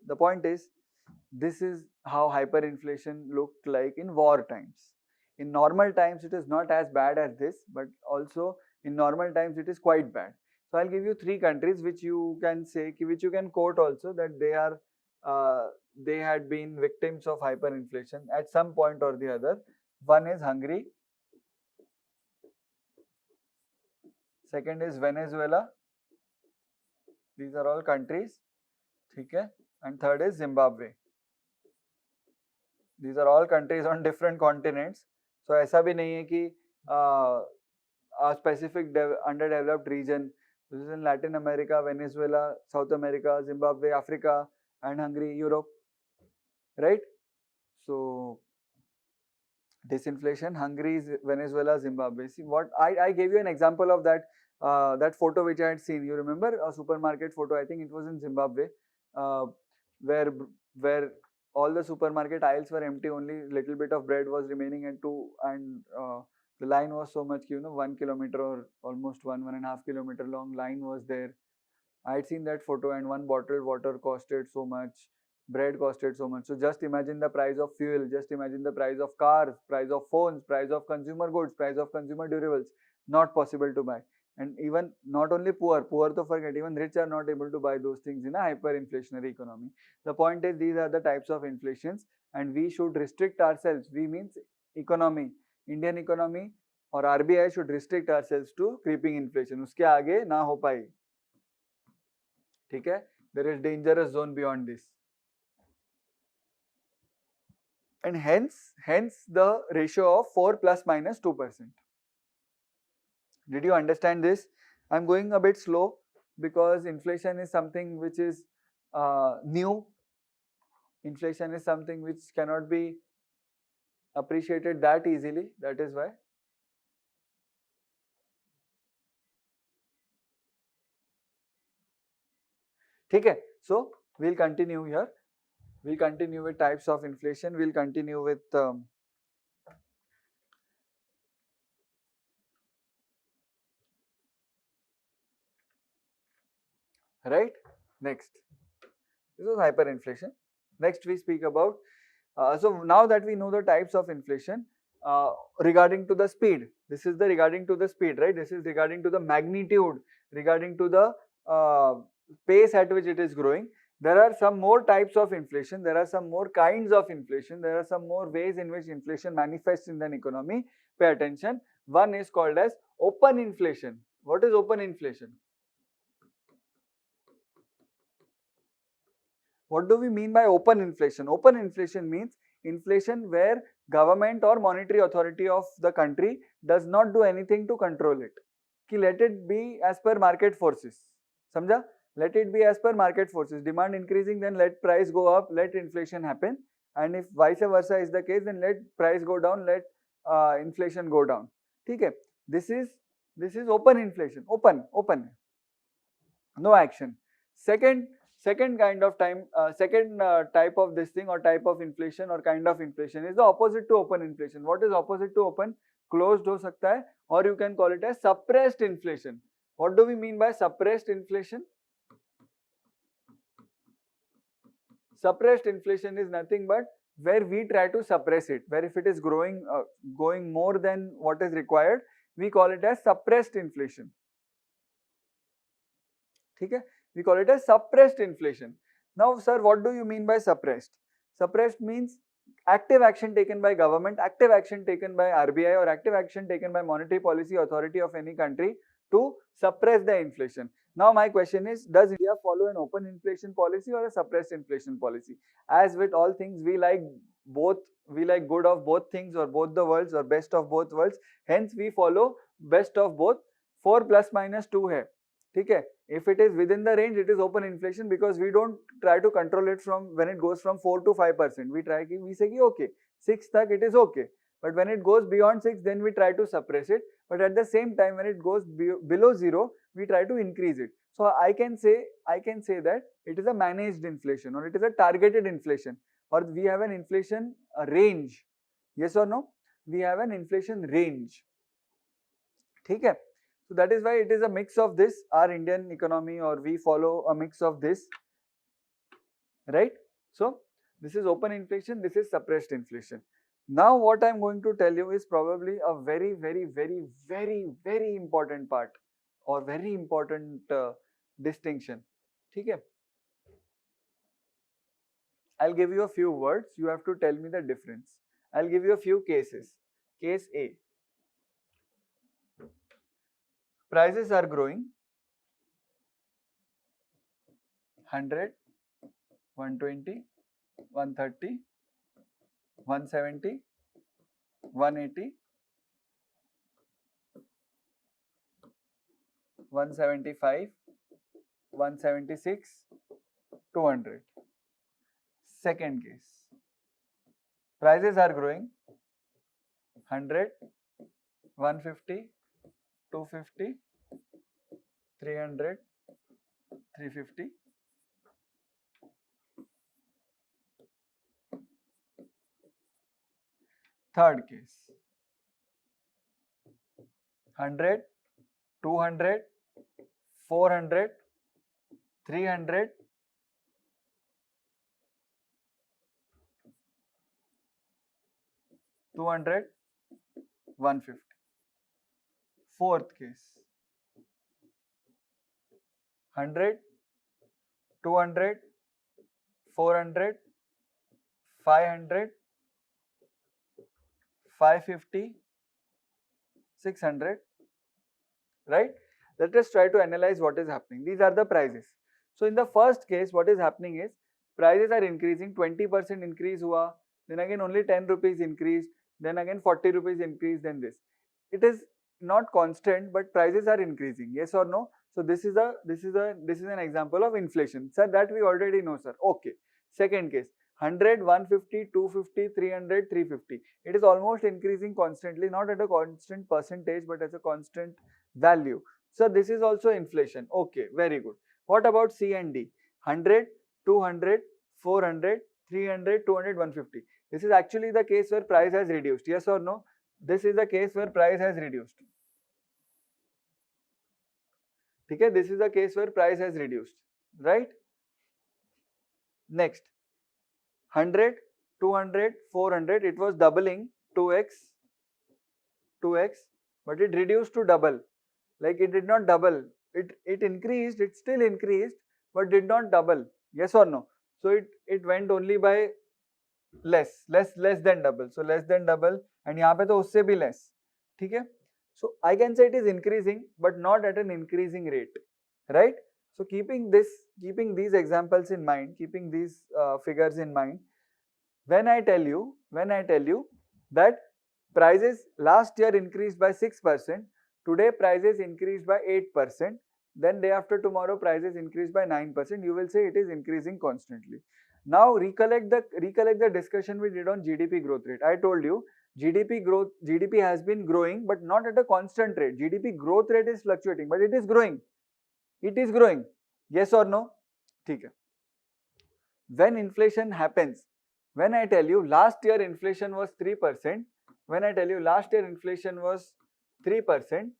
this is how hyperinflation looked like in war times. In normal times, it is not as bad as this, but also in normal times, it is quite bad. So I'll give you 3 countries which you can say, which you can quote also, that they had been victims of hyperinflation at some point or the other. One is Hungary. Second is Venezuela. These are all countries. Okay? And third is Zimbabwe. These are all countries on different continents. So ऐसा भी नहीं है कि a specific underdeveloped region. This is in Latin America, Venezuela, South America, Zimbabwe, Africa, and Hungary, Europe. Right? So disinflation, Hungary, Venezuela, Zimbabwe. See what I gave you an example of that that photo which I had seen. You remember a supermarket photo? I think it was in Zimbabwe, where where all the supermarket aisles were empty, only little bit of bread was remaining, and the line was so much, 1 kilometer or almost 1.5 kilometer long line was there. I had seen that photo, and one bottled water costed so much, bread costed so much. So just imagine the price of fuel, just imagine the price of cars, price of phones, price of consumer goods, price of consumer durables. Not possible to buy. And even not only poor to forget, even rich are not able to buy those things in a hyperinflationary economy. The point is, these are the types of inflations, and we should restrict ourselves. We means economy, Indian economy or RBI should restrict ourselves to creeping inflation. उसके आगे ना हो पाए. ठीक है? There is dangerous zone beyond this. And hence the ratio of 4 plus minus 2%. Did you understand this? I'm going a bit slow because inflation is something which is new. Inflation is something which cannot be appreciated that easily. That is why. Okay, so we'll continue here. We'll continue with types of inflation. We'll continue with right. Next, this is hyperinflation. Next, we speak about. So now that we know the types of inflation, regarding to the speed, this is the regarding to the speed, right? This is regarding to the magnitude, regarding to the pace at which it is growing. There are some more types of inflation. There are some more kinds of inflation. There are some more ways in which inflation manifests in an economy. Pay attention. One is called as open inflation. What is open inflation? What do we mean by open inflation? Open inflation means inflation where government or monetary authority of the country does not do anything to control it. Ki let it be as per market forces. Samjha? Let it be as per market forces. Demand increasing, then let price go up, let inflation happen. And if vice versa is the case, then let price go down, let inflation go down. Okay? This is open inflation. Open. No action. Second kind of type of this thing or type of inflation or kind of inflation is the opposite to open inflation. What is opposite to open? Closed ho sakta hai, or you can call it as suppressed inflation. What do we mean by suppressed inflation? Suppressed inflation is nothing but where we try to suppress it, where if it is going more than what is required, we call it as suppressed inflation. Okay? We call it as suppressed inflation. Now, sir, what do you mean by suppressed? Suppressed means active action taken by government, active action taken by RBI, or active action taken by monetary policy authority of any country to suppress the inflation. Now, my question is, does India follow an open inflation policy or a suppressed inflation policy? As with all things, we like both. We like good of both things, or both the worlds, or best of both worlds. Hence, we follow best of both. 4 plus minus 2 hai. Okay? If it is within the range, it is open inflation, because we don't try to control it from when it goes from 4 to 5%. We say okay, 6 tak it is okay. But when it goes beyond 6, then we try to suppress it. But at the same time, when it goes below 0, we try to increase it. So I can say that it is a managed inflation, or it is a targeted inflation, or we have an inflation range. Yes or no? We have an inflation range. Okay? So that is why it is a mix of this, our Indian economy, or we follow a mix of this, right? So this is open inflation, this is suppressed inflation. Now what I am going to tell you is probably a very, very, very, very, very important part, or very important distinction. Okay? I'll give you a few words, you have to tell me the difference. I'll give you a few cases. Case A. Prices are growing 100, 120, 130, 170, 180, 175, 176, 200. Second case. Prices are growing 100, 150, 250, 300, 350, Third case, 100, 200, 400, 300, 200, 150. Fourth case, 100, 200, 400, 500, 550, 600, right? Let us try to analyze what is happening. These are the prices. So in the first case, what is happening is prices are increasing, 20% increase hua, then again only 10 rupees increased, then again 40 rupees increased, then this. It is not constant, but prices are increasing. Yes or no? So this is an example of inflation. Sir, that we already know, sir. Okay. Second case, 100, 150, 250, 300, 350. It is almost increasing constantly, not at a constant percentage, but as a constant value. So this is also inflation. Okay, very good. What about C and D? 100, 200, 400, 300, 200, 150. This is actually the case where price has reduced. Yes or no? This is the case where price has reduced. Okay, this is the case where price has reduced, right? Next, 100, 200, 400, it was doubling, 2x, but it reduced to double. Like it did not double, it increased, it still increased, but did not double. Yes or no? So it went only by less than double. So less than double, and यहाँ पे तो उससे भी less. ठीक है? So I can say it is increasing, but not at an increasing rate, right? So keeping these examples in mind, keeping these figures in mind, when I tell you that prices last year increased by 6%, today prices increased by 8%, then day after tomorrow prices increased by 9%, you will say it is increasing constantly. Now recollect the discussion we did on GDP growth rate. I told you GDP has been growing, but not at a constant rate. GDP growth rate is fluctuating, but it is growing. It is growing. Yes or no? ठीक है. When inflation happens, when I tell you last year inflation was 3%, when I tell you last year inflation was 3%,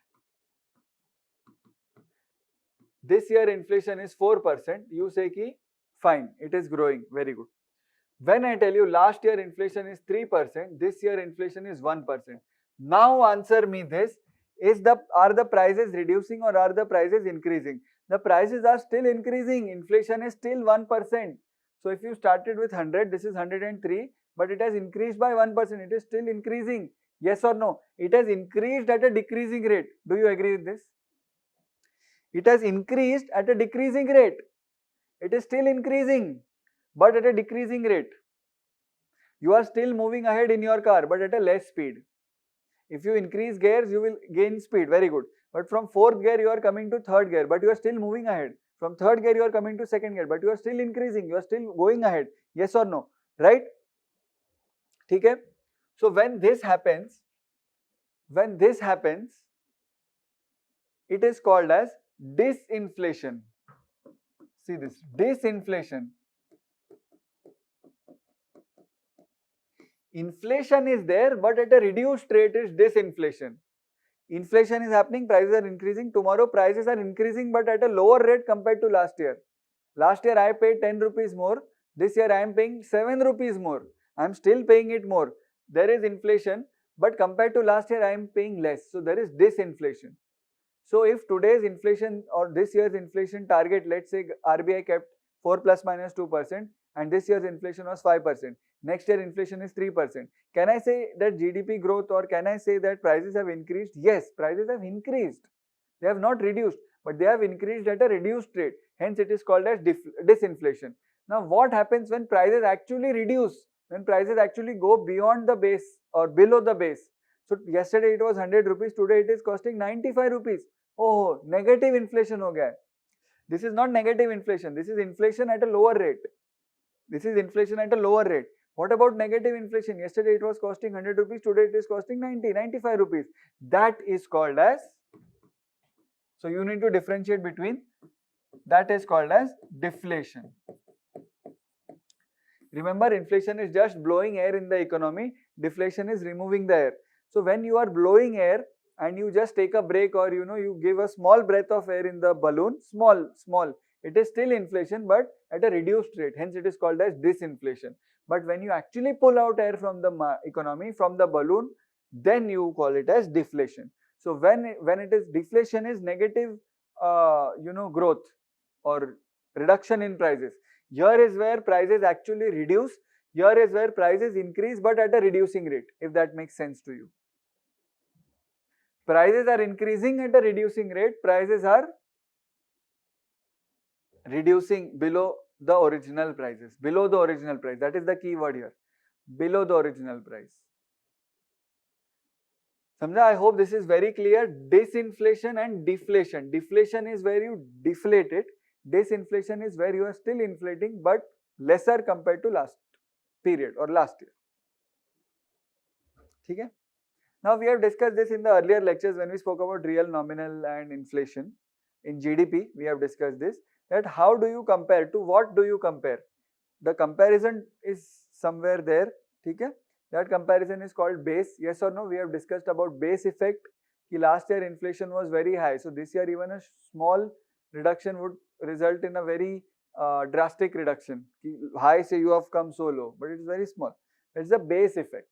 this year inflation is 4%, you say ki fine, it is growing, very good. When I tell you last year inflation is 3%, this year inflation is 1%. Now answer me this, are the prices reducing or are the prices increasing? The prices are still increasing, inflation is still 1%. So if you started with 100, this is 103, but it has increased by 1%, it is still increasing. Yes or no? It has increased at a decreasing rate. Do you agree with this? It has increased at a decreasing rate. It is still increasing, but at a decreasing rate. You are still moving ahead in your car, but at a less speed. If you increase gears, you will gain speed. Very good. But from fourth gear, you are coming to third gear, but you are still moving ahead. From third gear, you are coming to second gear, but you are still increasing. You are still going ahead. Yes or no? Right? Okay? So when this happens, it is called as disinflation. See this, disinflation. Inflation is there, but at a reduced rate is disinflation. Inflation is happening, prices are increasing. Tomorrow prices are increasing, but at a lower rate compared to last year. Last year I paid 10 rupees more. This year I am paying 7 rupees more. I am still paying it more. There is inflation, but compared to last year I am paying less. So there is disinflation. So if today's inflation or this year's inflation target, let's say RBI kept 4 plus minus 2%, and this year's inflation was 5%. Next year inflation is 3%. Can I say that GDP growth, or can I say that prices have increased? Yes, prices have increased. They have not reduced, but they have increased at a reduced rate. Hence it is called as disinflation. Now what happens when prices actually reduce? When prices actually go beyond the base or below the base? So yesterday it was 100 rupees, today it is costing 95 rupees. Oh, negative inflation ho gaya. This is not negative inflation. This is inflation at a lower rate. This is inflation at a lower rate. What about negative inflation? Yesterday it was costing 100 rupees, today it is costing 95 rupees. That is called as, so you need to differentiate between, that is called as deflation. Remember, inflation is just blowing air in the economy. deflation is removing the air. So when you are blowing air and you just take a break, or you give a small breath of air in the balloon, small, it is still inflation but at a reduced rate, hence it is called as disinflation. But when you actually pull out air from the economy, from the balloon, then you call it as deflation. So when it is deflation is negative growth or reduction in prices. Here is where prices actually reduce, here is where prices increase but at a reducing rate, if that makes sense to you. Prices are increasing at a reducing rate, prices are reducing below the original prices, below the original price, that is the key word here, below the original price. Samjha, I hope this is very clear. Disinflation and deflation. Deflation is where you deflate it, disinflation is where you are still inflating but lesser compared to last period or last year. Okay? Now we have discussed this in the earlier lectures when we spoke about real, nominal and inflation. In GDP we have discussed this, that how do you compare, to what do you compare? The comparison is somewhere there. Okay? That comparison is called base. Yes or no? We have discussed about base effect. Last year inflation was very high, so this year even a small reduction would result in a very drastic reduction. High say you have come so low, but it is very small. It's the base effect.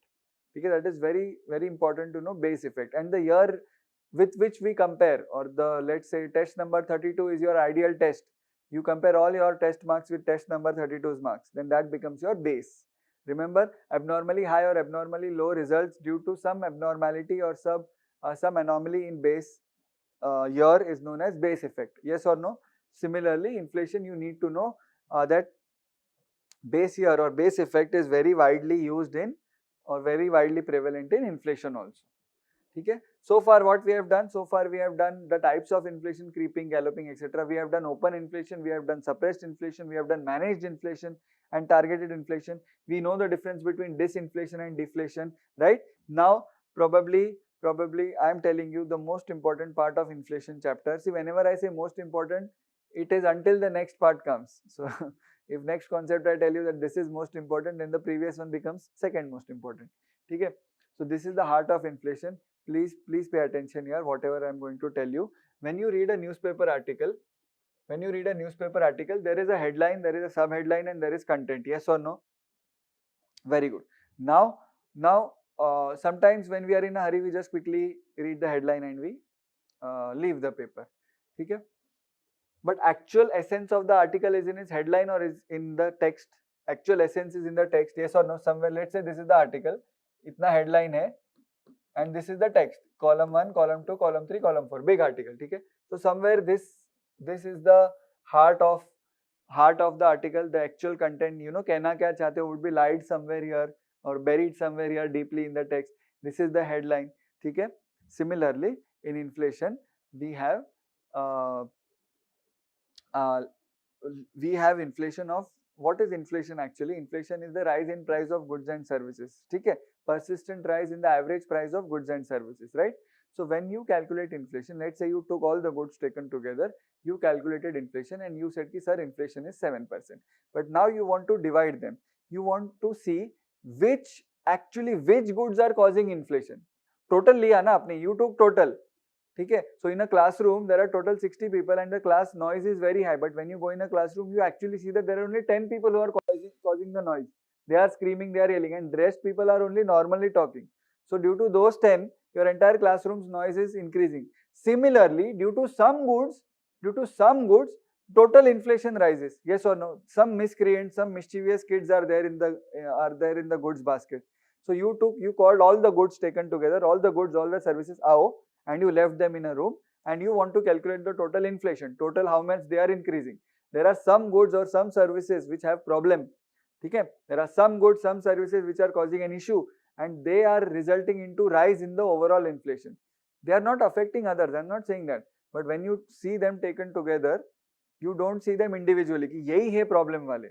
Okay, that is very important to know, base effect. And the year with which we compare, or the, let's say, test number 32 is your ideal test. You compare all your test marks with test number 32's marks, then that becomes your base. Remember, abnormally high or abnormally low results due to some abnormality or some anomaly in base year is known as base effect. Yes or no? Similarly, inflation, you need to know that base year or base effect is very widely used in, or very widely prevalent in inflation also. Okay? So far what we have done? So far we have done the types of inflation: creeping, galloping, etc. We have done open inflation, we have done suppressed inflation, we have done managed inflation and targeted inflation. We know the difference between disinflation and deflation, right? Now probably I am telling you the most important part of inflation chapter. See, whenever I say most important, it is until the next part comes. So if next concept I tell you that this is most important, then the previous one becomes second most important. Okay? So this is the heart of inflation. Please pay attention here, whatever I am going to tell you. When you read a newspaper article, there is a headline, there is a sub-headline and there is content. Yes or no? Very good. Now sometimes when we are in a hurry, we just quickly read the headline and we leave the paper. Okay? But actual essence of the article is in its headline or is in the text? Actual essence is in the text. Yes or no? Somewhere, let's say this is the article, itna headline hai, and this is the text, column 1, column 2, column 3, column 4, big article. Okay? So somewhere this is the heart of the article, the actual content, कहना क्या चाहते हो, would be lied somewhere here or buried somewhere here deeply in the text. This is the headline. Okay? Similarly, in inflation, we have inflation of, what is inflation actually? Inflation is the rise in price of goods and services. Okay? Persistent rise in the average price of goods and services, right? So when you calculate inflation, let's say you took all the goods taken together, you calculated inflation and you said ki sir, inflation is 7%. But now you want to divide them. You want to see which goods are causing inflation. Total liya na apne, you took total. Okay? So in a classroom, there are total 60 people and the class noise is very high. But when you go in a classroom, you actually see that there are only 10 people who are causing the noise. They are screaming, they are yelling, and the rest people are only normally talking. So due to those 10, your entire classroom's noise is increasing. Similarly, due to some goods, total inflation rises. Yes or no? Some miscreants, some mischievous kids are there in the goods basket. So you called all the goods taken together, all the goods, all the services, and you left them in a room, and you want to calculate the total inflation, total how much they are increasing. There are some goods or some services which have problem. Okay? There are some goods, some services which are causing an issue, and they are resulting into rise in the overall inflation. They are not affecting others, I am not saying that. But when you see them taken together, you don't see them individually. Ki yahi hai problem wale.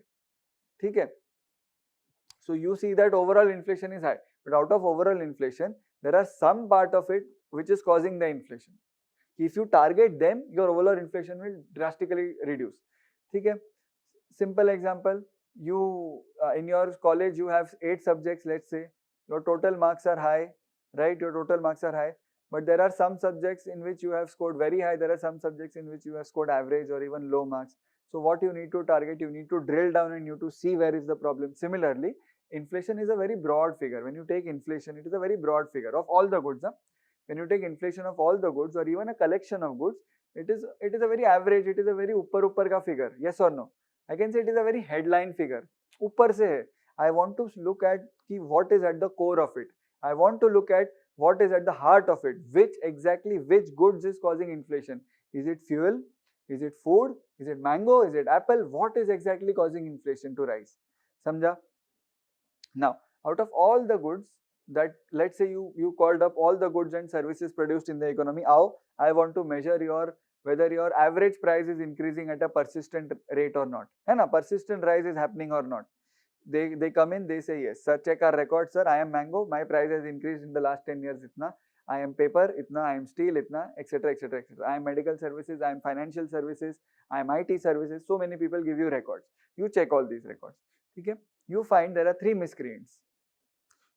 Okay? So you see that overall inflation is high. But out of overall inflation, there are some part of it which is causing the inflation. If you target them, your overall inflation will drastically reduce. Okay? Simple example, you in your college you have 8 subjects, let's say. your total marks are high, right? Your total marks are high, but there are some subjects in which you have scored very high, there are some subjects in which you have scored average or even low marks. So what you need to target, you need to drill down and you need to see where is the problem. Similarly, inflation is a very broad figure. When you take inflation, it is a very broad figure of all the goods. When you take inflation of all the goods or even a collection of goods, it is a very average, it is a very upper ka figure. Yes or no? I can say it is a very headline figure. Upar se hai. I want to look at what is at the core of it. I want to look at what is at the heart of it. Which goods is causing inflation? Is it fuel? Is it food? Is it mango? Is it apple? What is exactly causing inflation to rise? Samjha? Now, out of all the goods that, let's say you called up all the goods and services produced in the economy, I want to measure whether your average price is increasing at a persistent rate or not. And persistent rise is happening or not. They come in, they say yes, sir, check our records, sir, I am mango, my price has increased in the last 10 years, itna. I am paper, itna, I am steel, itna, etc, etc, etc. I am medical services, I am financial services, I am IT services. So many people give you records. You check all these records. Okay? You find there are three miscreants.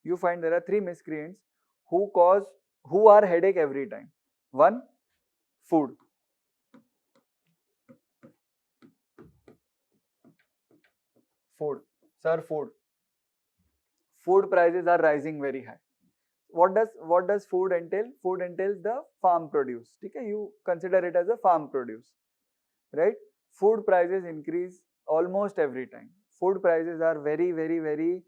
You find there are three miscreants who are headache every time. One, food. Food. Sir, food. Food prices are rising very high. What does food entail? Food entails the farm produce. Okay? You consider it as a farm produce, right? Food prices increase almost every time. Food prices are very, very, very,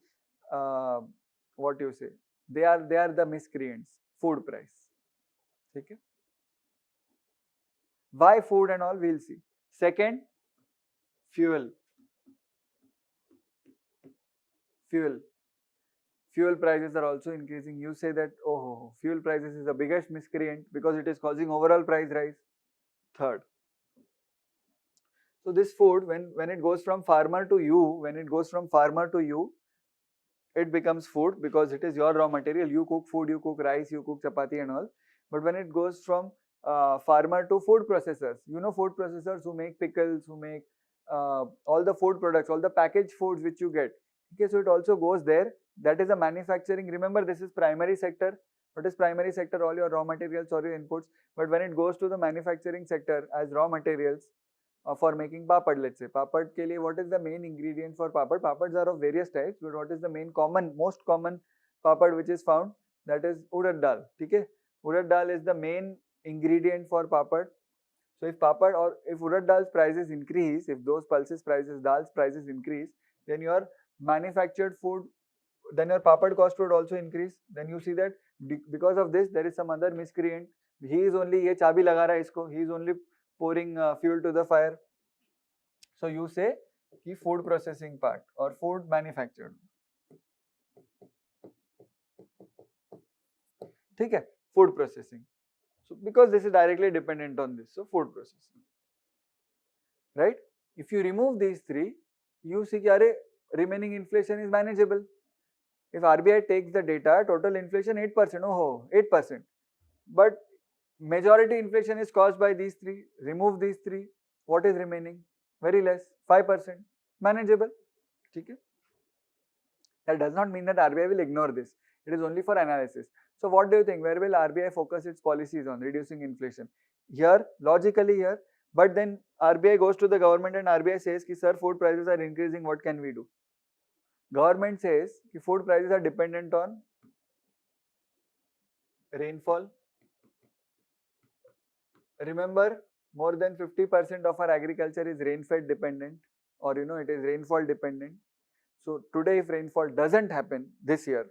what you say? They are the miscreants. Food price. Okay? Why food and all? We'll see. Second, fuel. Fuel prices are also increasing. You say that, oh, fuel prices is the biggest miscreant because it is causing overall price rise. Third. So this food, when it goes from farmer to you, it becomes food because it is your raw material. You cook food, you cook rice, you cook chapati and all. But when it goes from farmer to food processors, you know, food processors who make pickles, who make all the food products, all the packaged foods which you get. Okay, so it also goes there. That is a manufacturing. Remember, this is primary sector. What is primary sector? All your raw materials or your inputs. But when it goes to the manufacturing sector as raw materials for making papad, let's say. Papad ke liye, what is the main ingredient for papad? Papads are of various types, but what is the most common papad which is found? That is urad dal. Okay? Urad dal is the main ingredient for papad. So if papad or if urad dal's prices increase, if those pulses prices, dal's prices increase, then your manufactured food, then your papad cost would also increase. Then you see that because of this, there is some other miscreant. He is only ye chabi laga raha hai isko. He is only pouring fuel to the fire. So you say ki food processing part or food manufactured. ठीक है? Food processing. So because this is directly dependent on this, so food processing. Right? If you remove these three, you see that remaining inflation is manageable. If RBI takes the data, total inflation 8%, oh, 8%. But majority inflation is caused by these three. Remove these three. What is remaining? Very less, 5%. Manageable. Okay? That does not mean that RBI will ignore this. It is only for analysis. So what do you think? Where will RBI focus its policies on reducing inflation? Here, logically here. But then RBI goes to the government and RBI says, ki, sir, food prices are increasing. What can we do? Government says ki food prices are dependent on rainfall. Remember, more than 50% of our agriculture is rain-fed dependent, or you know, it is rainfall dependent. So today, if rainfall doesn't happen this year,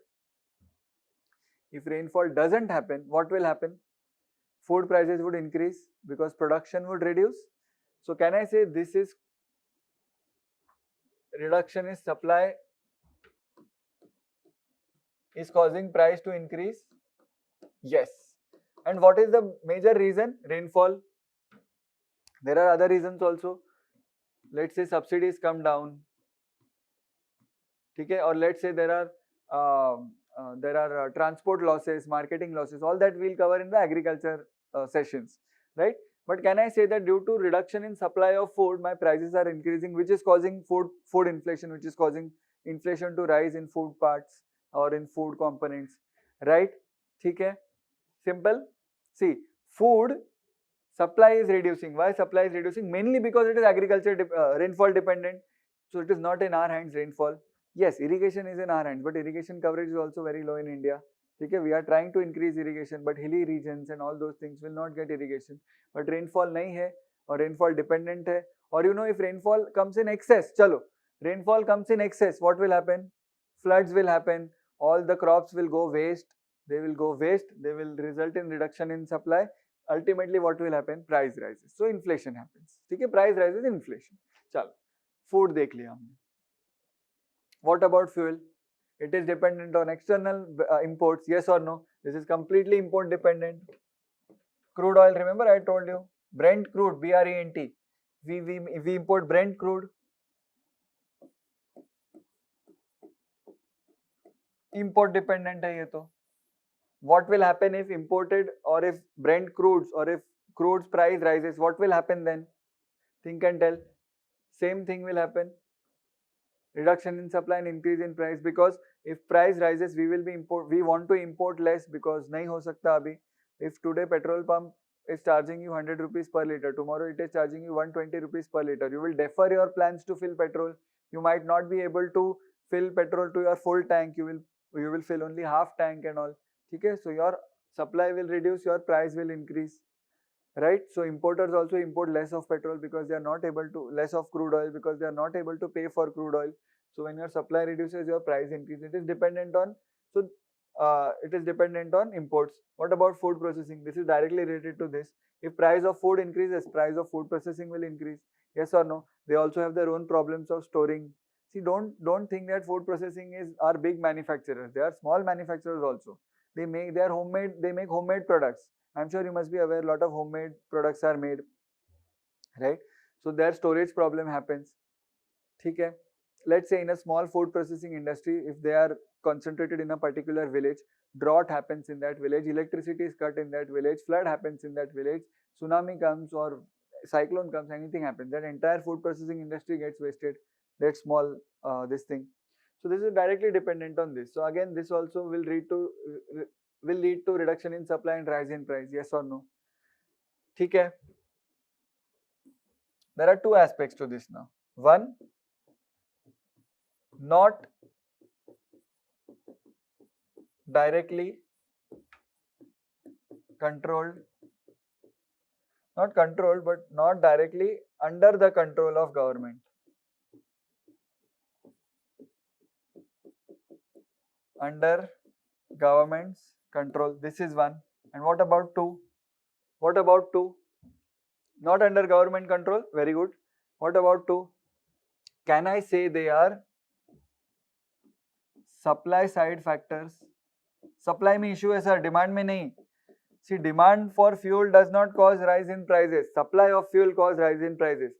what will happen? Food prices would increase because production would reduce. So can I say this is reduction in supply is causing price to increase? Yes. And what is the major reason? Rainfall. There are other reasons also. Let's say subsidies come down. Okay? Or let's say there are transport losses, marketing losses. All that we'll cover in the agriculture sessions, right? But can I say that due to reduction in supply of food, my prices are increasing, which is causing food inflation, which is causing inflation to rise in food parts? or in food components, right? ठीक है, simple. See, food supply is reducing. Why supply is reducing? Mainly because it is agriculture rainfall dependent. So it is not in our hands, rainfall. Yes, irrigation is in our hands, but irrigation coverage is also very low in India. Okay, we are trying to increase irrigation, but hilly regions and all those things will not get irrigation. But rainfall nahi hai, or rainfall dependent hai. Or you know, if rainfall comes in excess, chalo, rainfall comes in excess, what will happen? Floods will happen. All the crops will go waste. They will go waste. They will result in reduction in supply. Ultimately what will happen? Price rises. So inflation happens. ठीक है, price rises, inflation. चलो, food देख लिया हमने. What about fuel? It is dependent on external imports. Yes or no? This is completely import dependent. Crude oil, remember I told you, Brent crude, BRENT. We import Brent crude. Import dependent है ये तो. What will happen if imported, or if Brent crudes, or if crude's price rises? What will happen then? Think and tell. Same thing will happen. Reduction in supply and increase in price, because if price rises, we want to import less, because nahi ho sakta abhi. If today petrol pump is charging you 100 rupees per liter, tomorrow it is charging you 120 rupees per liter, you will defer your plans to fill petrol. You might not be able to fill petrol to your full tank. You will fill only half tank and all. Okay, so your supply will reduce, your price will increase, right? So importers also import less of petrol because they are not able to, less of crude oil because they are not able to pay for crude oil. So when your supply reduces, your price increases. It is dependent on, it is dependent on imports. What about food processing? This is directly related to this. If price of food increases, price of food processing will increase. Yes or no? They also have their own problems of storing. See, don't think that food processing are big manufacturers. They are small manufacturers also. They make homemade products. I'm sure you must be aware, a lot of homemade products are made, right? So their storage problem happens. Okay. Let's say in a small food processing industry, if they are concentrated in a particular village, drought happens in that village, electricity is cut in that village, flood happens in that village, tsunami comes or cyclone comes, anything happens, that entire food processing industry gets wasted. That small this thing. So this is directly dependent on this. So again, this also will lead to reduction in supply and rise in price. Yes or no? Okay. There are two aspects to this now. One, not directly controlled, not controlled, but not directly under the control of government. Under government's control. This is one. And what about two? What about two? Not under government control. Very good. What about two? Can I say they are supply side factors? Supply में issue है sir, demand में नहीं. See, demand for fuel does not cause rise in prices. Supply of fuel cause rise in prices.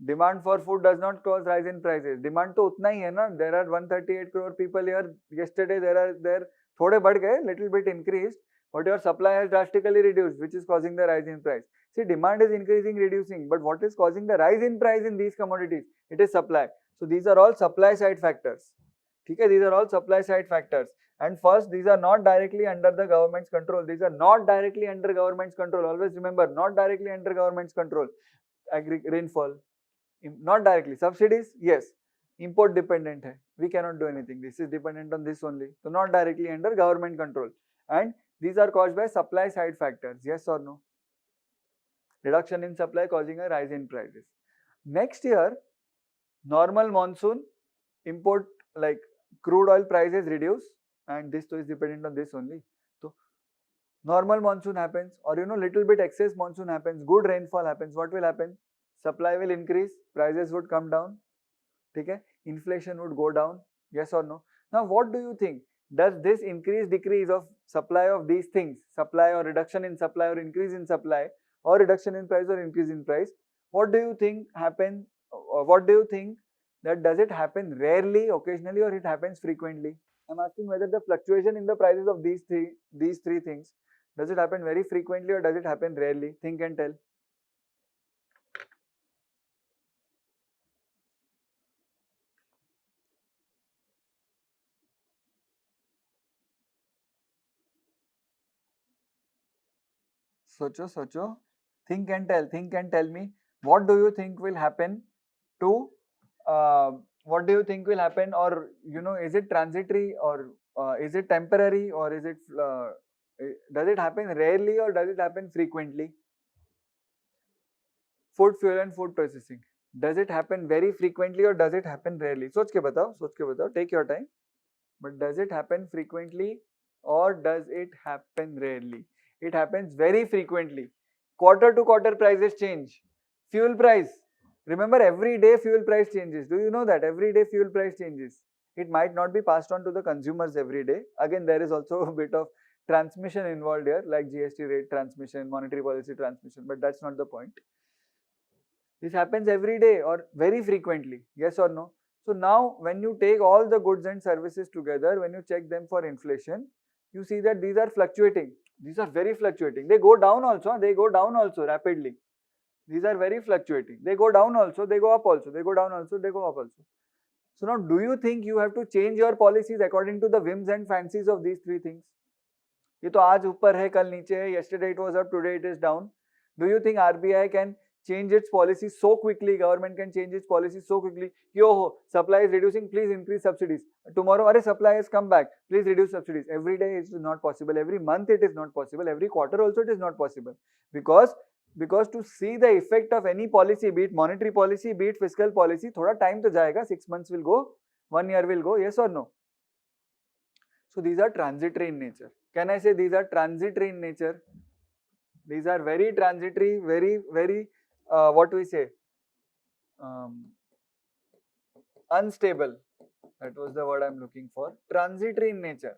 Demand for food does not cause rise in prices. Demand तो उतना ही है ना. There are 138 crore people here. Yesterday there थोड़े बढ़ गए, little bit increased, but your supply has drastically reduced, which is causing the rise in price. See, demand is increasing, reducing, but what is causing the rise in price in these commodities? It is supply. So these are all supply side factors. Okay, these are all supply side factors. And first, these are not directly under the government's control. These are not directly under government's control. Always remember, not directly under government's control. Rainfall, not directly. Subsidies, yes. Import dependent hai. We cannot do anything. This is dependent on this only. So not directly under government control. And these are caused by supply side factors. Yes or no? Reduction in supply causing a rise in prices. Next year, normal monsoon, import like crude oil prices reduce, and this is dependent on this only. So normal monsoon happens, or little bit excess monsoon happens, good rainfall happens. What will happen? Supply will increase, prices would come down. Okay? Inflation would go down. Yes or no? Now what do you think? Does this decrease of supply of these things, supply or reduction in supply or increase in supply, or reduction in price or increase in price, what do you think happen? What do you think that does it happen rarely, occasionally, or it happens frequently? I'm asking whether the fluctuation in the prices of these three things, does it happen very frequently or does it happen rarely? Think and tell. socho. Think and tell me, what do you think will happen to, what do you think will happen, or is it transitory, or is it temporary, or is it, does it happen rarely or does it happen frequently? Food, fuel and food processing. Does it happen very frequently or does it happen rarely? सोच के बताओ, take your time. But does it happen frequently or does it happen rarely? It happens very frequently. Quarter to quarter prices change. Fuel price. Remember, every day fuel price changes. Do you know that? Every day fuel price changes. It might not be passed on to the consumers every day. Again, there is also a bit of transmission involved here, like GST rate transmission, monetary policy transmission, but that's not the point. This happens every day or very frequently, yes or no? So now when you take all the goods and services together, when you check them for inflation, you see that these are fluctuating. These are very fluctuating. They go down also rapidly. These are very fluctuating. They go down also, they go up also. They go down also, they go up also. So now do you think you have to change your policies according to the whims and fancies of these three things? ये तो आज ऊपर है, कल नीचे है, yesterday it was up, today it is down. Do you think RBI can change its policy so quickly, government can change its policy so quickly, supply is reducing, please increase subsidies. Tomorrow, supply has come back, please reduce subsidies. Every day it is not possible, every month it is not possible, every quarter also it is not possible. Because to see the effect of any policy, be it monetary policy, be it fiscal policy, thoda time to jayega, 6 months will go, 1 year will go, yes or no? So these are transitory in nature. Can I say these are transitory in nature? These are very transitory, very what we say, unstable. That was the word I am looking for. Transitory in nature.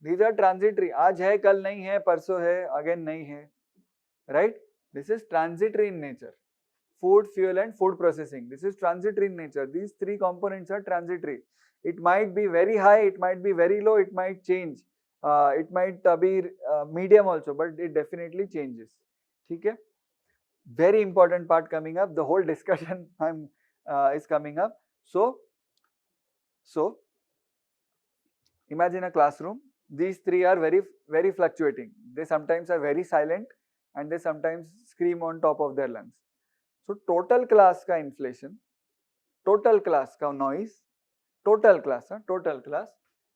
These are transitory. आज है, कल नहीं है, परसों है, again नहीं है. Right? This is transitory in nature. Food, fuel and food processing. This is transitory in nature. These three components are transitory. It might be very high, it might be very low, it might change. It might be medium also, but it definitely changes. Okay? Very important part coming up. The whole discussion is coming up. So imagine a classroom. These three are very fluctuating. They sometimes are very silent and they sometimes scream on top of their lungs. So total class ka inflation, total class ka noise, total class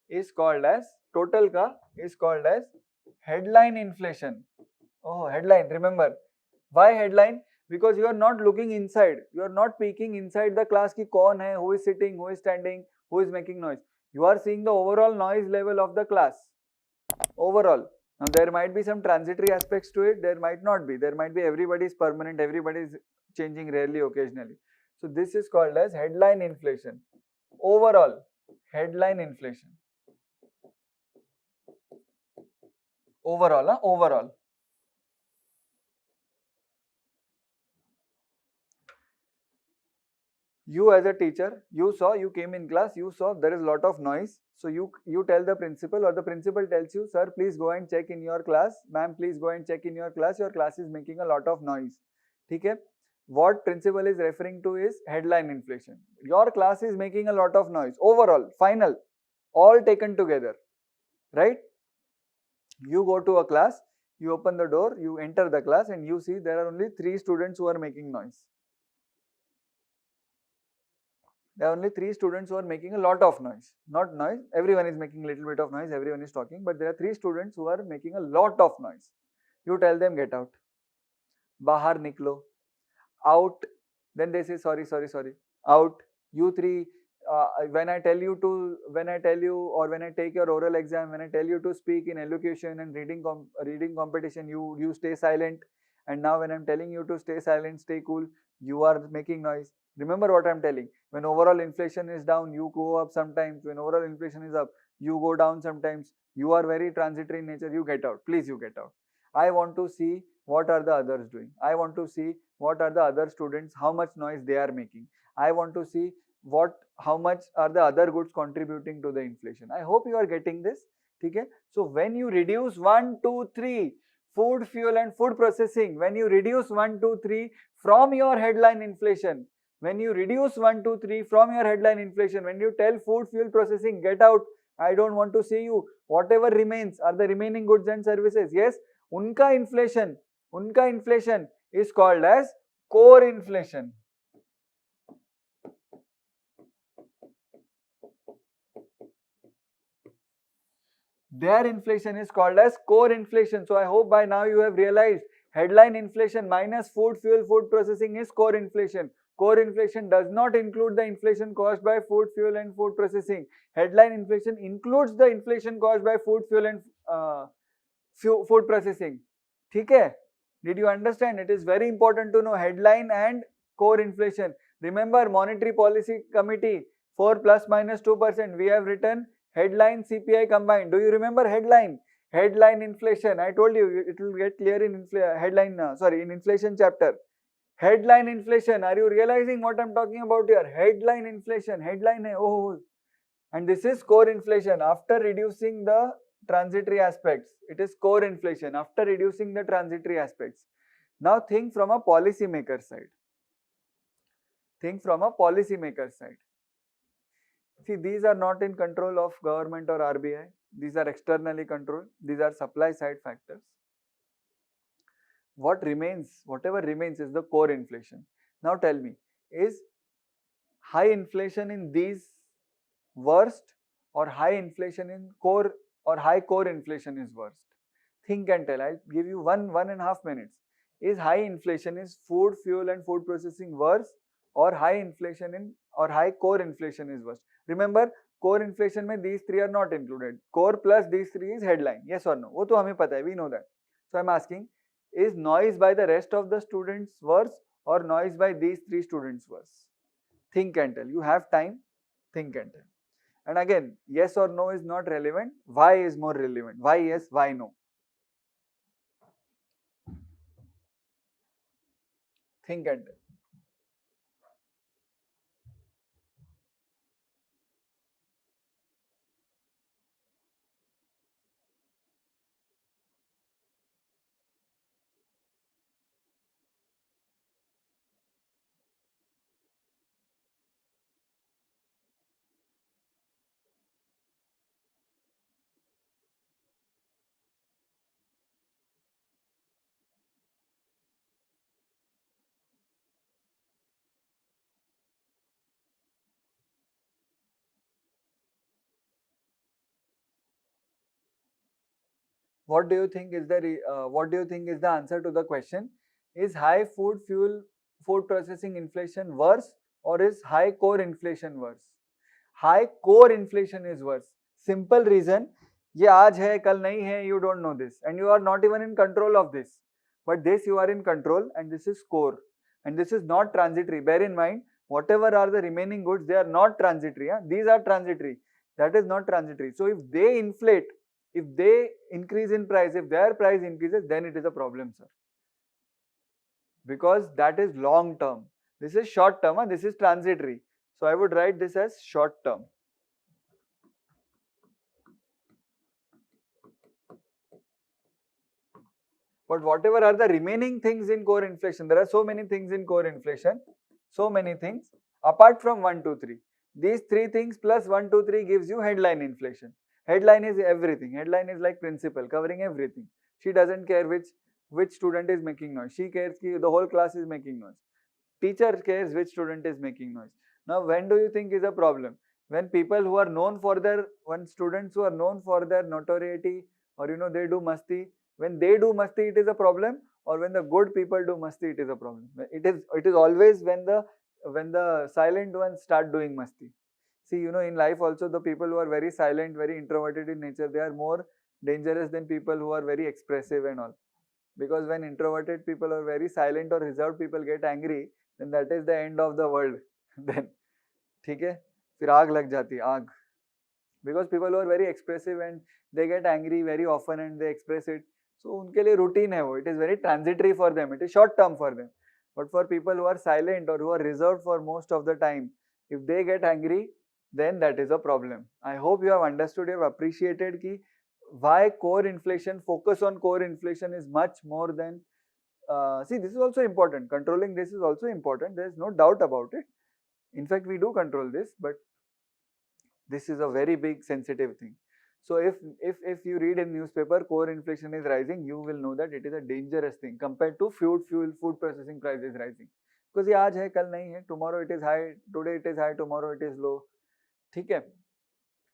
is called as headline inflation. Oh, headline, remember. Why headline? Because you are not looking inside. You are not peeking inside the class ki kaun hai, who is sitting, who is standing, who is making noise. You are seeing the overall noise level of the class. Overall. Now there might be some transitory aspects to it, there might not be. There might be everybody is permanent, everybody is changing rarely, occasionally. So this is called as headline inflation. Overall, headline inflation. Overall, overall. You as a teacher, you came in class, you saw there is a lot of noise. So you tell the principal, or the principal tells you, sir, please go and check in your class. Ma'am, please go and check in your class is making a lot of noise. Okay? What principal is referring to is headline inflation. Your class is making a lot of noise. Overall, final, all taken together. Right? You go to a class, you open the door, you enter the class and you see there are only 3 students who are making noise. There are only 3 students who are making a lot of noise. Not noise, everyone is making a little bit of noise, everyone is talking, but there are 3 students who are making a lot of noise. You tell them, get out. Bahar niklo. Out. Then they say, sorry. Out. You 3, when I take your oral exam, when I tell you to speak in elocution and reading competition, you stay silent. And now when I am telling you to stay silent, stay cool, you are making noise. Remember what I am telling. When overall inflation is down, you go up sometimes. When overall inflation is up, you go down sometimes. You are very transitory in nature. You get out. Please, you get out. I want to see what are the others doing. I want to see what are the other students, how much noise they are making. I want to see how much are the other goods contributing to the inflation. I hope you are getting this. Okay? So when you reduce 1, 2, 3, food, fuel and food processing, when you reduce 1, 2, 3 from your headline inflation, when you reduce 1, 2, 3 from your headline inflation, when you tell food, fuel processing, get out, I don't want to see you, whatever remains are the remaining goods and services. Yes, उनका inflation is called as core inflation. Their inflation is called as core inflation. So I hope by now you have realized headline inflation minus food, fuel, food processing is core inflation. Core inflation does not include the inflation caused by food, fuel and food processing. Headline inflation includes the inflation caused by food, fuel and food processing. ठीक है? Did you understand? It is very important to know headline and core inflation. Remember, Monetary Policy Committee for plus minus 2%. We have written headline CPI combined. Do you remember headline? Headline inflation. I told you it will get clear in in inflation chapter. Headline inflation. Are you realizing what I'm talking about here? Headline inflation. Headline hai. Oh, and this is core inflation after reducing the transitory aspects. It is core inflation after reducing the transitory aspects. Now think from a policymaker side. Think from a policymaker side. See, these are not in control of government or RBI. These are externally controlled. These are supply side factors. What remains, whatever remains is the core inflation. Now tell me, is high inflation in these worst or high inflation in core or high core inflation is worst? Think and tell. I'll give you 1.5 minutes. Is high inflation is food, fuel and food processing worse or high inflation in or high core inflation is worse? Remember, core inflation mein these three are not included. Core plus these three is headline. Yes or no? वो तो हमें पता है. We know that. So I'm asking, is noise by the rest of the students worse or noise by these three students worse? Think and tell. You have time. Think and tell. And again, yes or no is not relevant. Why is more relevant? Why yes, why no? Think and tell. What do you think is the answer to the question? Is high food, fuel, food processing inflation worse or is high core inflation worse? High core inflation is worse. Simple reason, ये आज है कल नहीं है, you don't know this and you are not even in control of this. But this you are in control and this is core and this is not transitory. Bear in mind, whatever are the remaining goods, they are not transitory. These are transitory. That is not transitory. So if they inflate, if they increase in price, if their price increases, then it is a problem, sir. Because that is long term. This is short term, this is transitory. So I would write this as short term. But whatever are the remaining things in core inflation, there are so many things in core inflation, so many things, apart from 1, 2, 3. These three things plus 1, 2, 3 gives you headline inflation. Headline is everything. Headline is like principal, covering everything. She doesn't care which student is making noise. She cares that the whole class is making noise. Teacher cares which student is making noise. Now, when do you think is a problem? When people who are known for when students who are known for their notoriety or they do masti, when they do masti it is a problem, or when the good people do masti it is a problem. It is always when the silent ones start doing masti. See, in life also the people who are very silent, very introverted in nature, they are more dangerous than people who are very expressive and all. Because when introverted people or very silent or reserved people get angry, then that is the end of the world. Then, ठीक है? फिर आग लग जाती है, आग. Because people who are very expressive and they get angry very often and they express it. So उनके लिए routine है वो. It is very transitory for them. It is short term for them. But for people who are silent or who are reserved for most of the time, if they get angry, then that is a problem. I hope you have understood, you have appreciated ki why core inflation, focus on core inflation is much more than, see, this is also important. Controlling this is also important. There is no doubt about it. In fact, we do control this, but this is a very big sensitive thing. So if you read in newspaper core inflation is rising, you will know that it is a dangerous thing compared to food processing price is rising. Because ये आज है कल नहीं है, tomorrow it is high, today it is high, tomorrow it is low. ठीक है?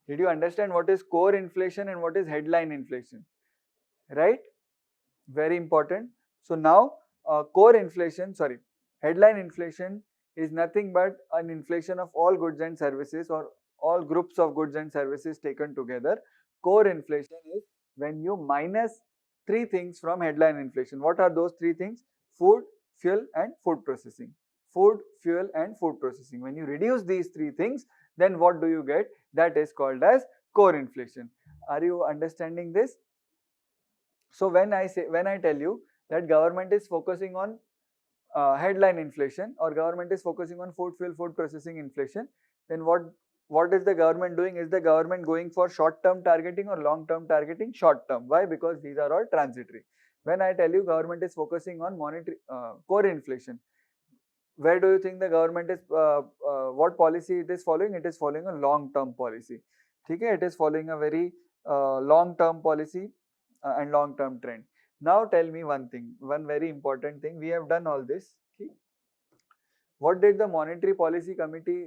Did you understand what is core inflation and what is headline inflation? Right? Very important. So now headline inflation is nothing but an inflation of all goods and services or all groups of goods and services taken together. Core inflation is when you minus three things from headline inflation. What are those three things? Food, fuel and food processing. Food, fuel and food processing. When you reduce these three things, then what do you get? That is called as core inflation. Are you understanding this? So when I tell you that government is focusing on headline inflation or government is focusing on food, fuel, food processing inflation, then what is the government doing? Is the government going for short-term targeting or long-term targeting? Short-term. Why? Because these are all transitory. When I tell you government is focusing on monetary core inflation, where do you think the government is, what policy it is following? It is following a long-term policy. Okay? It is following a very long-term policy and long-term trend. Now tell me one thing, one very important thing. We have done all this. Okay? What did the Monetary Policy Committee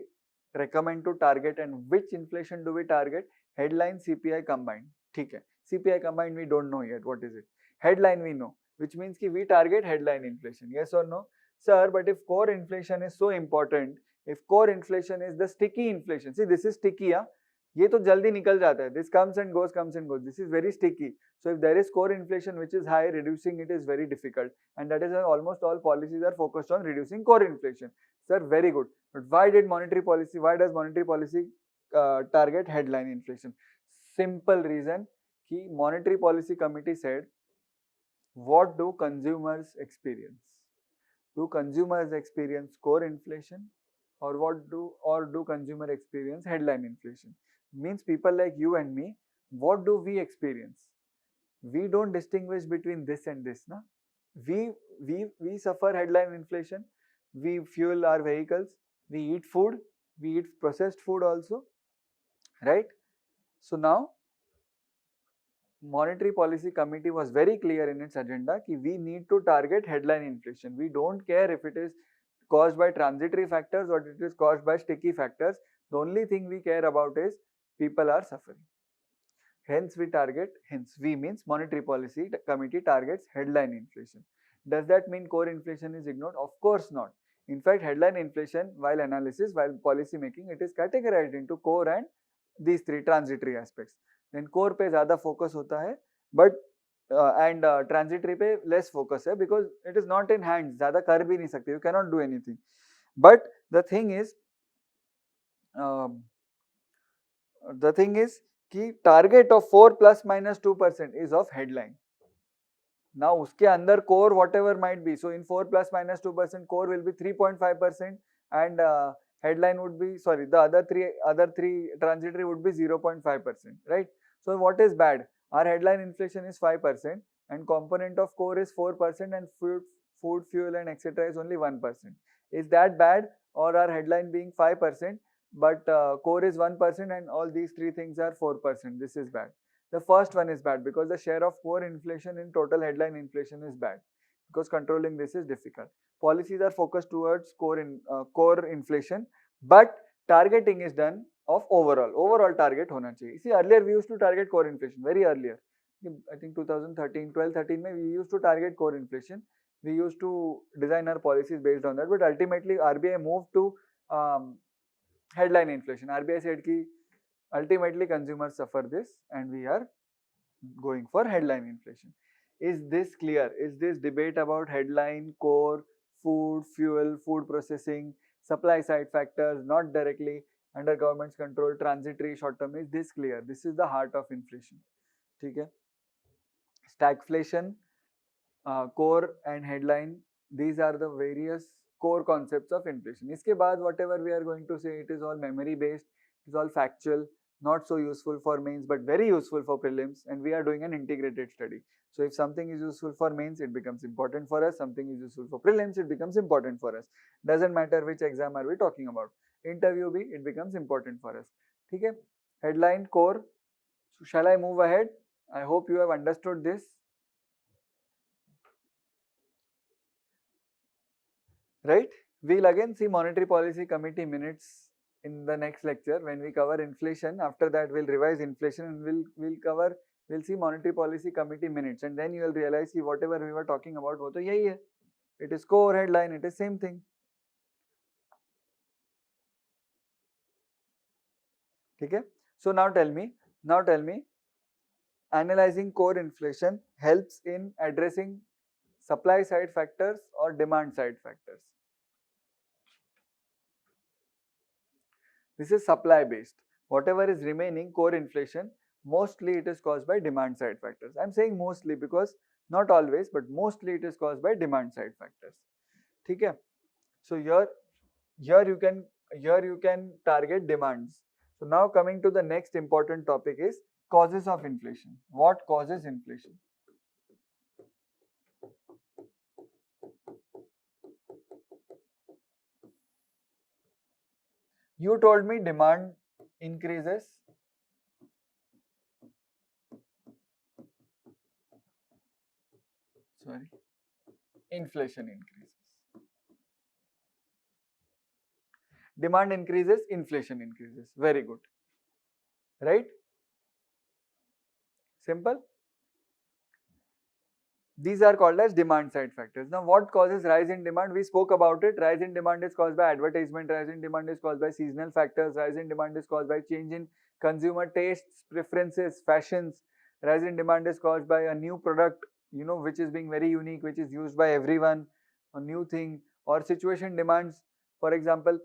recommend to target and which inflation do we target? Headline CPI combined. Okay. CPI combined we don't know yet. What is it? Headline we know, which means ki we target headline inflation. Yes or no? Sir, but if core inflation is so important, if core inflation is the sticky inflation, see this is sticky, huh? ये तो जल्दी निकल जाता है. This comes and goes, comes and goes. This is very sticky. So if there is core inflation which is high, reducing it is very difficult. And that is why almost all policies are focused on reducing core inflation. Sir, very good. But why does monetary policy target headline inflation? Simple reason, कि monetary policy committee said, what do consumers experience? Do consumers experience core inflation or do consumer experience headline inflation? Means people like you and me, what do we experience? We don't distinguish between this and this, na? We suffer headline inflation. We fuel our vehicles. We eat food. We eat processed food also, right? So now, Monetary Policy Committee was very clear in its agenda that we need to target headline inflation. We don't care if it is caused by transitory factors or it is caused by sticky factors. The only thing we care about is people are suffering. Hence we means Monetary Policy Committee targets headline inflation. Does that mean core inflation is ignored? Of course not. In fact, headline inflation, while policy making, it is categorized into core and these three transitory aspects. Then core पे ज़्यादा focus होता है, but and transitory पे less focus है because it is not in hands. ज़्यादा कर भी नहीं सकते. You cannot do anything. But the thing is कि target of 4 plus minus 2% is of headline. Now उसके अंदर core whatever might be. So in 4 plus minus 2% core will be 3.5% and headline would be, sorry, the other three transitory would be 0.5%, right? So what is bad? Our headline inflation is 5% and component of core is 4% and food, fuel and etc. is only 1%. Is that bad? Or our headline being 5% but core is 1% and all these three things are 4%. This is bad. The first one is bad because the share of core inflation in total headline inflation is bad because controlling this is difficult. Policies are focused towards core inflation, but targeting is done of overall target होना चाहिए. See, earlier we used to target core inflation, very earlier. I think 2013, 12-13 में we used to target core inflation. We used to design our policies based on that, but ultimately RBI moved to headline inflation. RBI said कि ultimately consumers suffer this and we are going for headline inflation. Is this clear? Is this debate about headline, core, food, fuel, food processing, supply side factors, not directly under government's control, transitory, short term, is this clear? This is the heart of inflation. Okay? Stagflation, core and headline, these are the various core concepts of inflation. Iske baad whatever we are going to say, it is all memory based, it is all factual, not so useful for mains but very useful for prelims, and we are doing an integrated study. So if something is useful for mains, it becomes important for us. Something is useful for prelims, it becomes important for us. Doesn't matter which exam are we talking about. Interview bhi, it becomes important for us. Okay? Headline, core. So shall I move ahead? I hope you have understood this. Right? We'll again see Monetary Policy Committee minutes in the next lecture when we cover inflation. After that, we'll revise inflation and we'll see Monetary Policy Committee minutes, and then you will realize that whatever we were talking about, wo to yahi hai. It is core headline. It is same thing. Okay? So now tell me, analyzing core inflation helps in addressing supply side factors or demand side factors. This is supply based. Whatever is remaining core inflation, mostly it is caused by demand side factors. I am saying mostly because not always, but mostly it is caused by demand side factors. Okay? So here you can target demands. So now coming to the next important topic is causes of inflation. What causes inflation? You told me demand increases. Sorry. Inflation increases. Demand increases, inflation increases. Very good. Right? Simple. These are called as demand side factors. Now, what causes rise in demand? We spoke about it. Rise in demand is caused by advertisement. Rise in demand is caused by seasonal factors. Rise in demand is caused by change in consumer tastes, preferences, fashions. Rise in demand is caused by a new product, which is being very unique, which is used by everyone, a new thing, or situation demands. For example,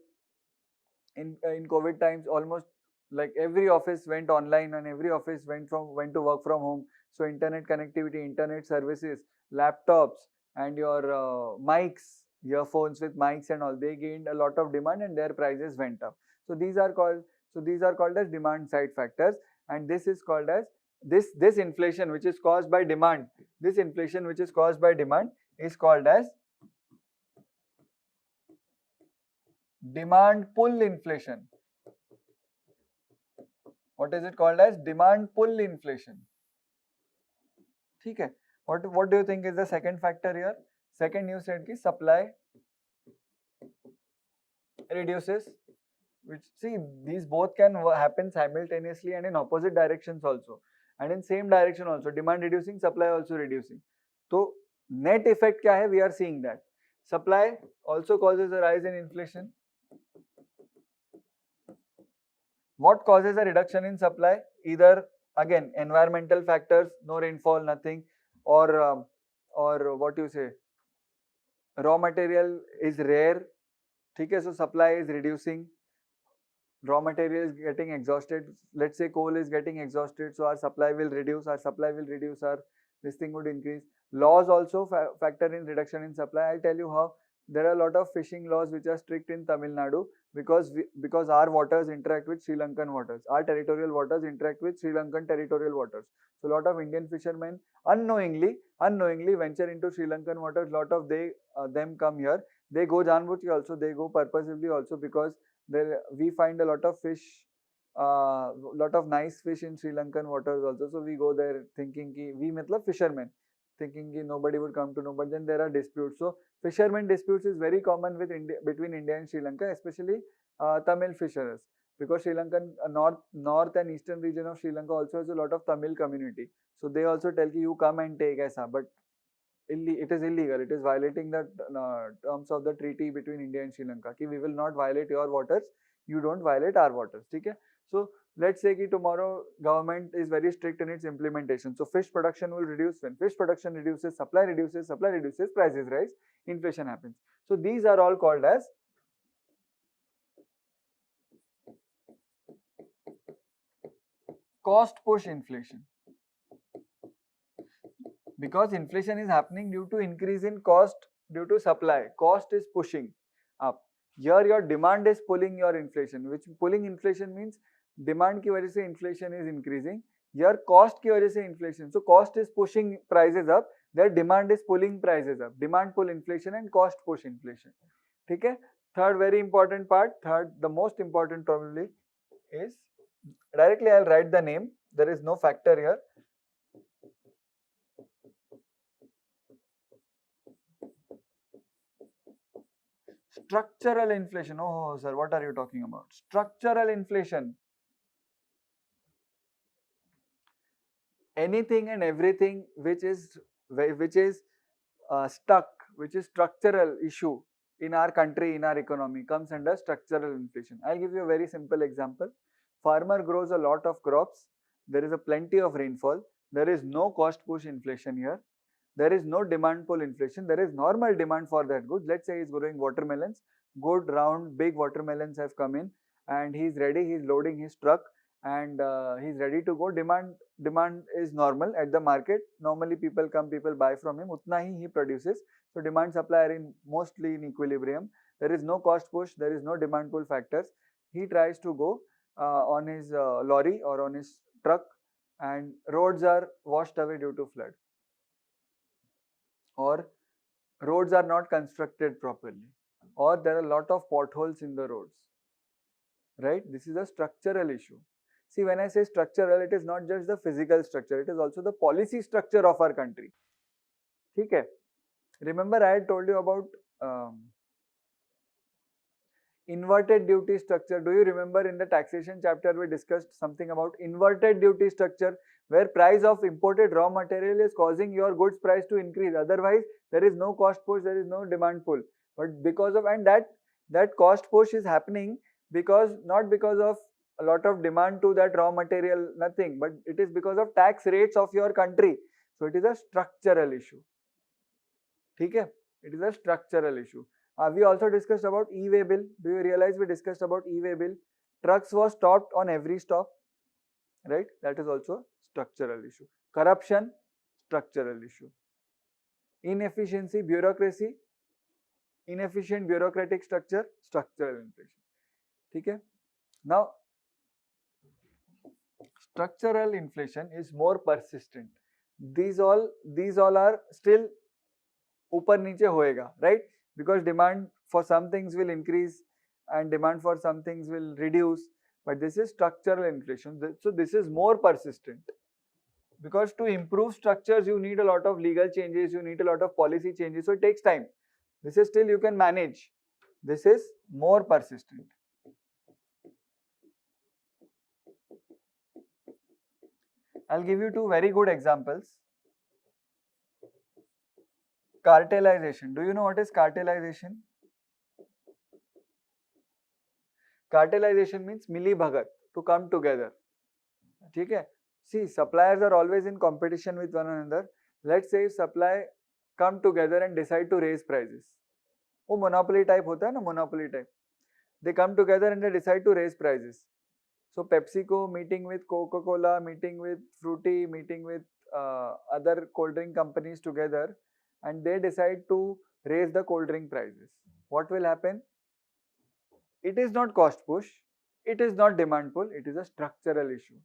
in COVID times, almost like every office went online and every office went to work from home. So internet connectivity, internet services, laptops, and your mics, earphones with mics and all, they gained a lot of demand and their prices went up. So these are called as demand side factors, and this is called as this inflation which is caused by demand. This inflation which is caused by demand is called as demand pull inflation. What is it called as? Demand pull inflation. Okay. What do you think is the second factor here? Second, you said ki supply reduces, which, see, these both can happen simultaneously and in opposite directions also, and in same direction also. Demand reducing, supply also reducing. So net effect kya hai? We are seeing that supply also causes a rise in inflation. What causes a reduction in supply? Either again environmental factors, no rainfall, nothing, or what you say, raw material is rare. Okay, so supply is reducing. Raw material is getting exhausted. Let's say coal is getting exhausted, so our supply will reduce. Our this thing would increase. Laws also factor in reduction in supply. I'll tell you how. There are a lot of fishing laws which are strict in Tamil Nadu because our waters interact with Sri Lankan waters. Our territorial waters interact with Sri Lankan territorial waters. So a lot of Indian fishermen unknowingly venture into Sri Lankan waters. Lot of them come here. They go janbujke also. They go purposively also because we find a lot of fish, lot of nice fish in Sri Lankan waters also. So we go there thinking ki we matlab fishermen, thinking ki nobody would come to know. But then there are disputes. So fishermen disputes is very common between India and Sri Lanka, especially Tamil fisherers, because Sri Lankan north and eastern region of Sri Lanka also has a lot of Tamil community. So they also tell ki you come and take aisa, but it is illegal. It is violating the terms of the treaty between India and Sri Lanka. Ki we will not violate your waters, you don't violate our waters. Okay? So let's say ki tomorrow government is very strict in its implementation. So fish production will reduce. When fish production reduces, supply reduces, prices rise, inflation happens. So these are all called as cost push inflation. Because inflation is happening due to increase in cost due to supply. Cost is pushing up. Here your demand is pulling your inflation, which pulling inflation means demand की वजह से inflation is increasing. Here cost की वजह से inflation. So cost is pushing prices up. Their demand is pulling prices up. Demand pull inflation and cost push inflation. ठीक है? Third very important part. The most important probably is, directly I'll write the name. there is no factor here. Structural inflation. Oh, sir, what are you talking about? Structural inflation. Anything and everything which is stuck, which is structural issue in our country, in our economy, comes under structural inflation. I'll give you a very simple example. Farmer grows a lot of crops. There is a plenty of rainfall. There is no cost push inflation here. There is no demand pull inflation. There is normal demand for that good. Let's say he's growing watermelons. Good round big watermelons have come in, and he's ready. He's loading his truck, and he's ready to go. Demand is normal at the market. Normally people come, people buy from him. Utna he produces. So demand supply are in mostly in equilibrium. There is no cost push. There is no demand pull factors. He tries to go on his lorry or on his truck, and roads are washed away due to flood, or roads are not constructed properly, or there are a lot of potholes in the roads, right? This is a structural issue. See, when I say structural, it is not just the physical structure, it is also the policy structure of our country. Okay? Remember, I had told you about inverted duty structure. Do you remember in the taxation chapter we discussed something about inverted duty structure, where price of imported raw material is causing your goods price to increase. Otherwise, there is no cost push, there is no demand pull. But because of, and that cost push is happening because, not because of a lot of demand to that raw material, nothing, but it is because of tax rates of your country. So it is a structural issue. Okay? It is a structural issue. We also discussed about e-way bill. Do you realize we discussed about e-way bill? Trucks was stopped on every stop, right? That is also structural issue. Corruption, structural issue. Inefficiency, bureaucracy, inefficient bureaucratic structure, structural inflation. Okay? Now, structural inflation is more persistent. These all are still ऊपर नीचे होएगा, right? Because demand for some things will increase and demand for some things will reduce, but this is structural inflation. So this is more persistent, because to improve structures you need a lot of legal changes, you need a lot of policy changes, so it takes time. This is still you can manage. This is more persistent. I'll give you two very good examples. Cartelization. Do you know what is cartelization? Cartelization means mili bhagat, to come together. Okay? See, suppliers are always in competition with one another. Let's say if supply come together and decide to raise prices. वो monopoly type होता है ना, monopoly type. They come together and they decide to raise prices. So PepsiCo meeting with Coca-Cola, meeting with Fruity, meeting with other cold drink companies together, and they decide to raise the cold drink prices. What will happen? It is not cost push, it is not demand pull, it is a structural issue.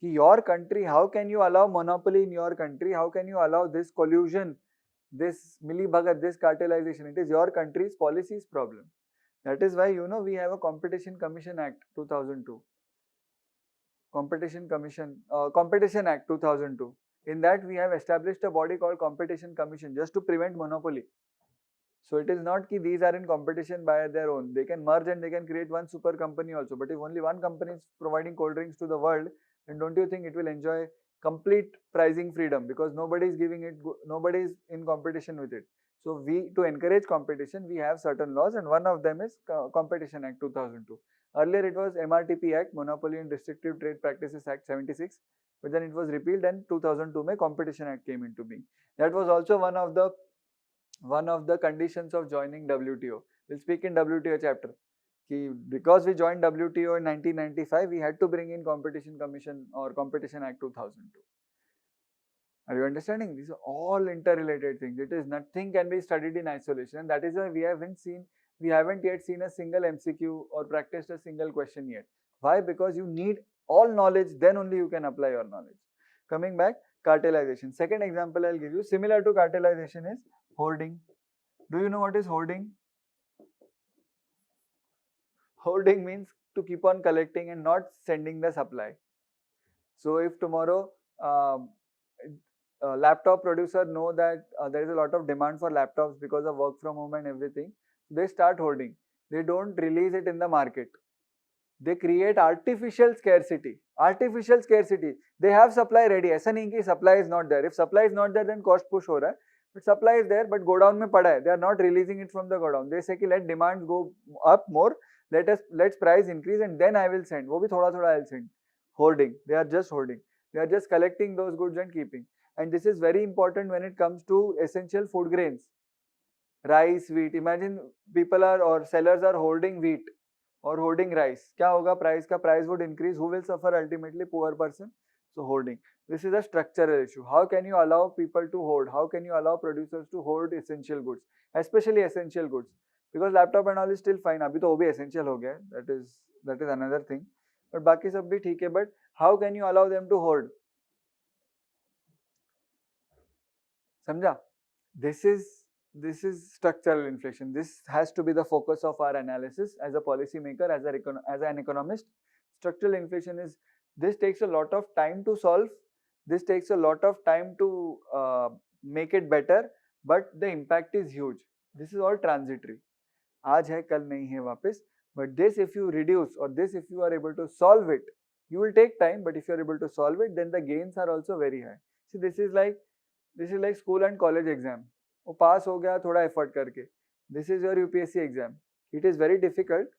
Your country, how can you allow monopoly in your country? How can you allow this collusion, this mili bhagat, this cartelization? It is your country's policies problem. That is why, you know, we have a Competition Commission Act 2002. Competition Act 2002. In that we have established a body called Competition Commission just to prevent monopoly. So it is not that these are in competition by their own. They can merge and they can create one super company also. But if only one company is providing cold drinks to the world, then don't you think it will enjoy complete pricing freedom, because nobody is giving it, nobody is in competition with it. So we, to encourage competition, we have certain laws, and one of them is Competition Act 2002. Earlier it was MRTP Act, Monopoly and Restrictive Trade Practices Act 76, but then it was repealed and 2002 mein Competition Act came into being. That was also one of the conditions of joining WTO. We'll speak in WTO chapter. Because we joined WTO in 1995, we had to bring in Competition Commission or Competition Act 2002. Are you understanding? These are all interrelated things. It is nothing can be studied in isolation, and that is why we haven't yet seen a single MCQ or practiced a single question yet. Why? Because you need all knowledge, then only you can apply your knowledge. Coming back, cartelization. Second example I'll give you, similar to cartelization, is hoarding. Do you know what is hoarding? Hoarding means to keep on collecting and not sending the supply. So if tomorrow laptop producer know that there is a lot of demand for laptops because of work from home and everything, they start hoarding. They don't release it in the market. They create artificial scarcity. Artificial scarcity. They have supply ready. ऐसा नहीं कि supply is not there. If supply is not there, then cost push हो रहा है. But supply is there, but godown में पड़ा है. They are not releasing it from the godown. They say कि let demand go up more. Let's price increase and then I will send. वो भी थोड़ा थोड़ा I will send. Hoarding. They are just hoarding. They are just collecting those goods and keeping. And this is very important when it comes to essential food grains. Rice, wheat. Imagine people are or sellers are hoarding wheat or hoarding rice. क्या होगा price का? Price would increase. Who will suffer ultimately? Poor person. So hoarding. This is a structural issue. How can you allow people to hoard? How can you allow producers to hoard essential goods, especially essential goods? Because laptop and all is still fine. अभी तो वो भी essential हो गया. That is another thing. But बाकी सब भी ठीक है. But how can you allow them to hoard? समझा? This is structural inflation. This has to be the focus of our analysis as a policy maker, as an economist. Structural inflation is, this takes a lot of time to solve. This takes a lot of time to make it better, but the impact is huge. This is all transitory. आज है कल नहीं है वापस. But this, if you reduce, or this, if you are able to solve it, you will take time. But if you are able to solve it, then the gains are also very high. See, this is like school and college exam. वो पास हो गया थोड़ा effort करके. This is your UPSC exam. It is very difficult.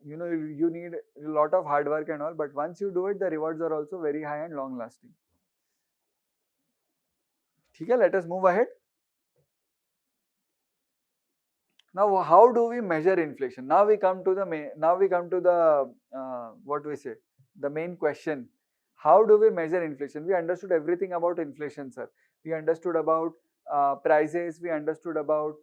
You need a lot of hard work and all, but once you do it, the rewards are also very high and long lasting. ठीक है, let us move ahead. Now, how do we measure inflation? Now we come to the what we say, the main question. How do we measure inflation? We understood everything about inflation, sir. We understood about prices. We understood about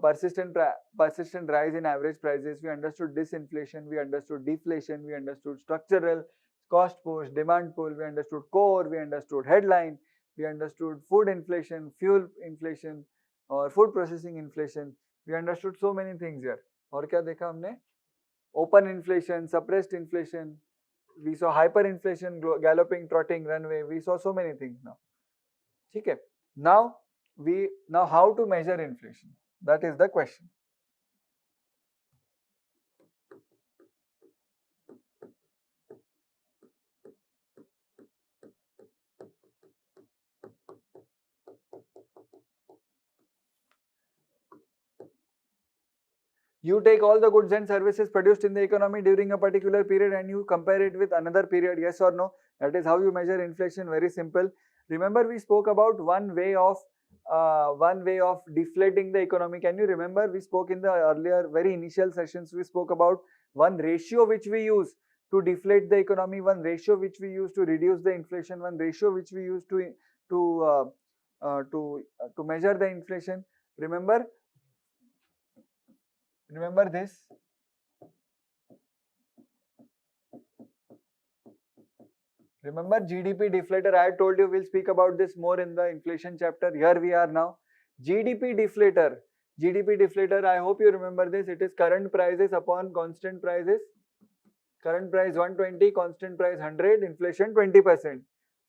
persistent rise in average prices. We understood disinflation. We understood deflation. We understood structural, cost push, demand pull. We understood core. We understood headline. We understood food inflation, fuel inflation, or food processing inflation. We understood so many things here. और क्या देखा हमने? Open inflation, suppressed inflation. We saw hyperinflation, galloping, trotting, runway. We saw so many things now. ठीक है. Now how to measure inflation? That is the question. You take all the goods and services produced in the economy during a particular period and you compare it with another period, yes or no? That is how you measure inflation. Very simple. Remember, we spoke about one way of deflating the economy. Can you remember? We spoke in the earlier, very initial sessions. We spoke about one ratio which we use to deflate the economy, one ratio which we use to reduce the inflation, one ratio which we use to measure the inflation. Remember this. Remember GDP deflator. I had told you we'll speak about this more in the inflation chapter. Here we are now. GDP deflator. GDP deflator, I hope you remember this. It is current prices upon constant prices. Current price 120, constant price 100, inflation 20%.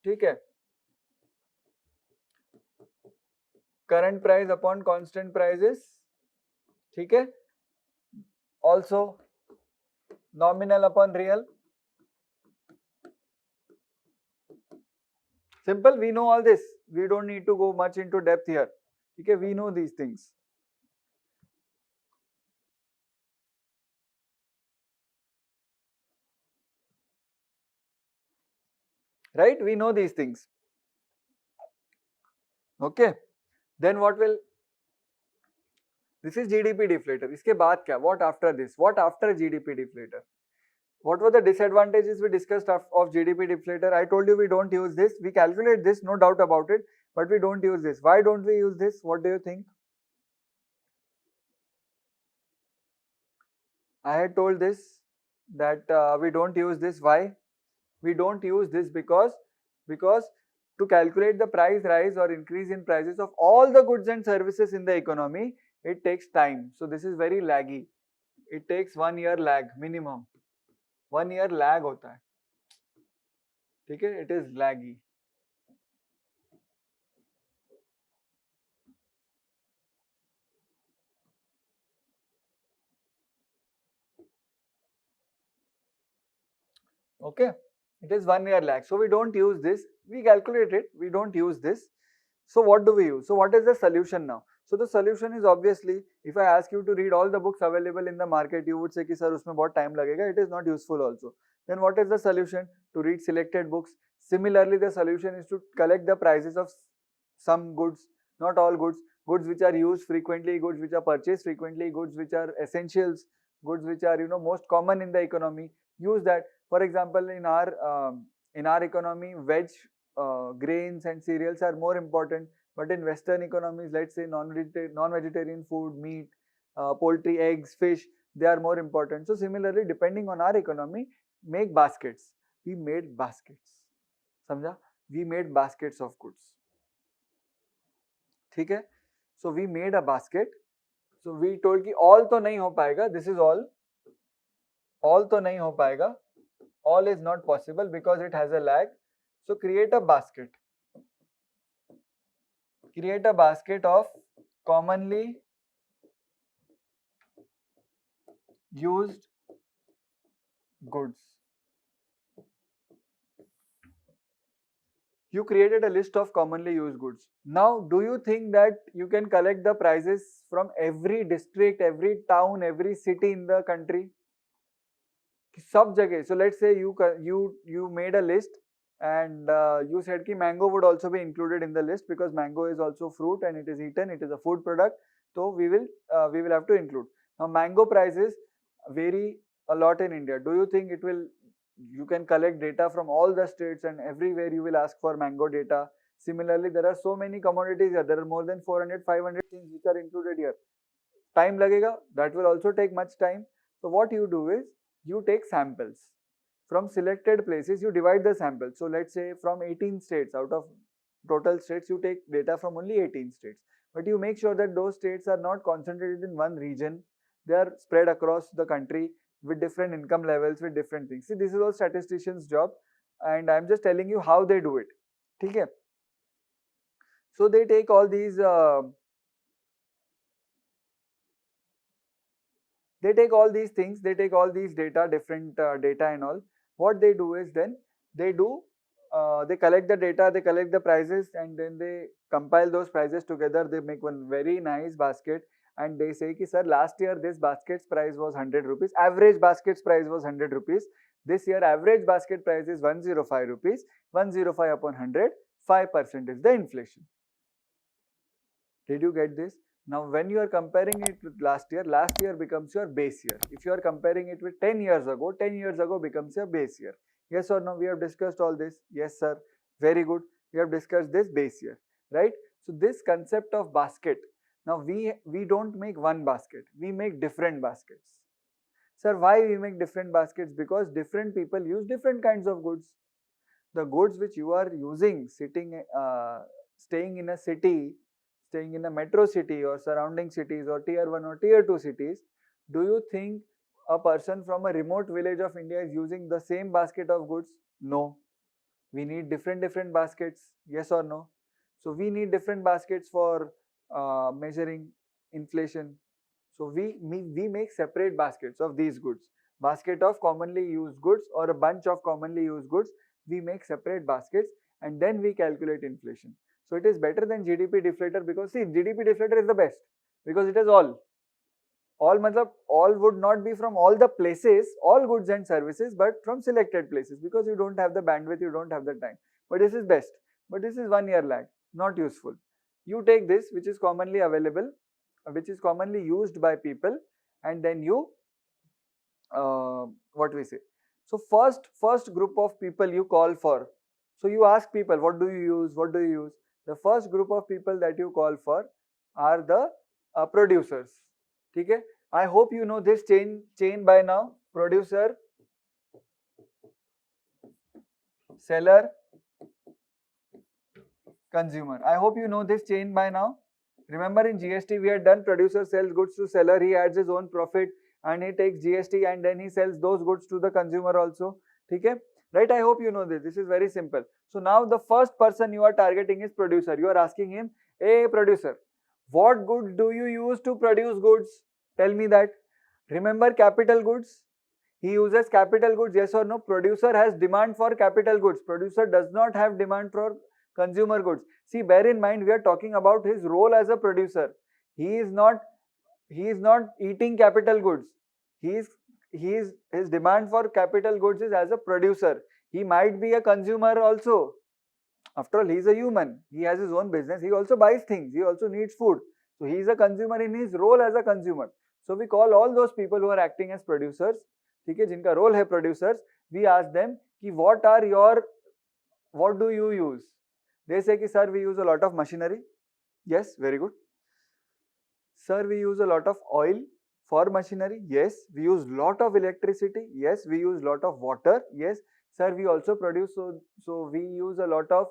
ठीक है. Current price upon constant prices. ठीक है. Also nominal upon real. Simple, we know all this. We don't need to go much into depth here. Okay, we know these things. Right? We know these things. Okay. Then what will... This is GDP deflator. इसके बाद क्या? What after this? What after GDP deflator? What were the disadvantages we discussed of GDP deflator? I told you we don't use this. We calculate this, no doubt about it, but we don't use this. Why don't we use this? What do you think? I had told this that we don't use this. Why? We don't use this because to calculate the price rise or increase in prices of all the goods and services in the economy, it takes time. So this is very laggy. It takes 1 year lag minimum. 1 year lag होता है. ठीक है, it is laggy. Okay, it is 1 year lag. So we don't use this. We calculate it. We don't use this. So what do we use? So what is the solution now? So the solution is obviously, if I ask you to read all the books available in the market, you would say कि sir उसमें बहुत time लगेगा. It is not useful also. Then what is the solution? To read selected books. Similarly, the solution is to collect the prices of some goods, not all goods. Goods which are used frequently, goods which are purchased frequently, goods which are essentials, goods which are most common in the economy. Use that. For example, in our economy, veg, grains and cereals are more important. But in Western economies, let's say non-vegetarian food, meat, poultry, eggs, fish, they are more important. So similarly, depending on our economy, make baskets. We made baskets. समझा? We made baskets of goods. ठीक है? So we made a basket. So we told कि all तो नहीं हो पाएगा. This is all. All तो नहीं हो पाएगा. All is not possible because it has a lag. So create a basket. Create a basket of commonly used goods. You created a list of commonly used goods. Now, do you think that you can collect the prices from every district, every town, every city in the country? सब जगह. So let's say you made a list and you said कि mango would also be included in the list because mango is also fruit and it is eaten. It is a food product. So we will have to include. Now mango prices vary a lot in India. Do you think you can collect data from all the states and everywhere you will ask for mango data? Similarly, there are so many commodities here. There are more than 400, 500 things which are included here. Time lagega. That will also take much time. So what you do is you take samples from selected places. You divide the samples. So let's say from 18 states, out of total states, you take data from only 18 states. But you make sure that those states are not concentrated in one region. They are spread across the country with different income levels, with different things. See, this is all statisticians' job, and I'm just telling you how they do it. Okay? So they take all these things, they take all these data, different data and all. What they do is then they collect the data, they collect the prices, and then they compile those prices together. They make one very nice basket, and they say ki sir, last year this basket's price was 100 rupees, average basket's price was 100 rupees. This year average basket price is 105 rupees. 105 upon 100, 5% is the inflation. Did you get this? Now, when you are comparing it with last year becomes your base year. If you are comparing it with 10 years ago, 10 years ago becomes your base year. Yes or no? We have discussed all this. Yes, sir. Very good. We have discussed this base year, right? So, this concept of basket. Now, we don't make one basket. We make different baskets. Sir, why we make different baskets? Because different people use different kinds of goods. The goods which you are using, staying in a city, staying in a metro city or surrounding cities or tier 1 or tier 2 cities, do you think a person from a remote village of India is using the same basket of goods? No. We need different baskets. Yes or no? So we need different baskets for measuring inflation. So we make separate baskets of these goods. Basket of commonly used goods or a bunch of commonly used goods. We make separate baskets and then we calculate inflation. So it is better than GDP deflator because see, GDP deflator is the best because it is all. All matlab all would not be from all the places, all goods and services, but from selected places because you don't have the bandwidth, you don't have the time. But this is best. But this is 1 year lag, not useful. You take this which is commonly available, which is commonly used by people, and then you what we say. So first group of people you call for. So you ask people, what do you use? What do you use? The first group of people that you call for are the producers. Okay? I hope you know this chain by now. Producer, seller, consumer. I hope you know this chain by now. Remember in GST we had done producer sells goods to seller, he adds his own profit and he takes GST and then he sells those goods to the consumer also. Okay? right? I hope you know this. This is very simple. So now the first person you are targeting is producer. You are asking him, hey producer, what goods do you use to produce goods? Tell me that. Remember capital goods? He uses capital goods, yes or no? Producer has demand for capital goods. Producer does not have demand for consumer goods. See, bear in mind, we are talking about his role as a producer. He is not eating capital goods. His demand for capital goods is as a producer. He might be a consumer also. After all, he is a human. He has his own business. He also buys things. He also needs food. So he is a consumer in his role as a consumer. So we call all those people who are acting as producers, ठीक है, जिनका role है producers. We ask them कि what do you use? They say कि sir, we use a lot of machinery. Yes, very good. Sir, we use a lot of oil for machinery. Yes. We use lot of electricity. Yes. We use lot of water. Yes. Sir, we also produce, so we use a lot of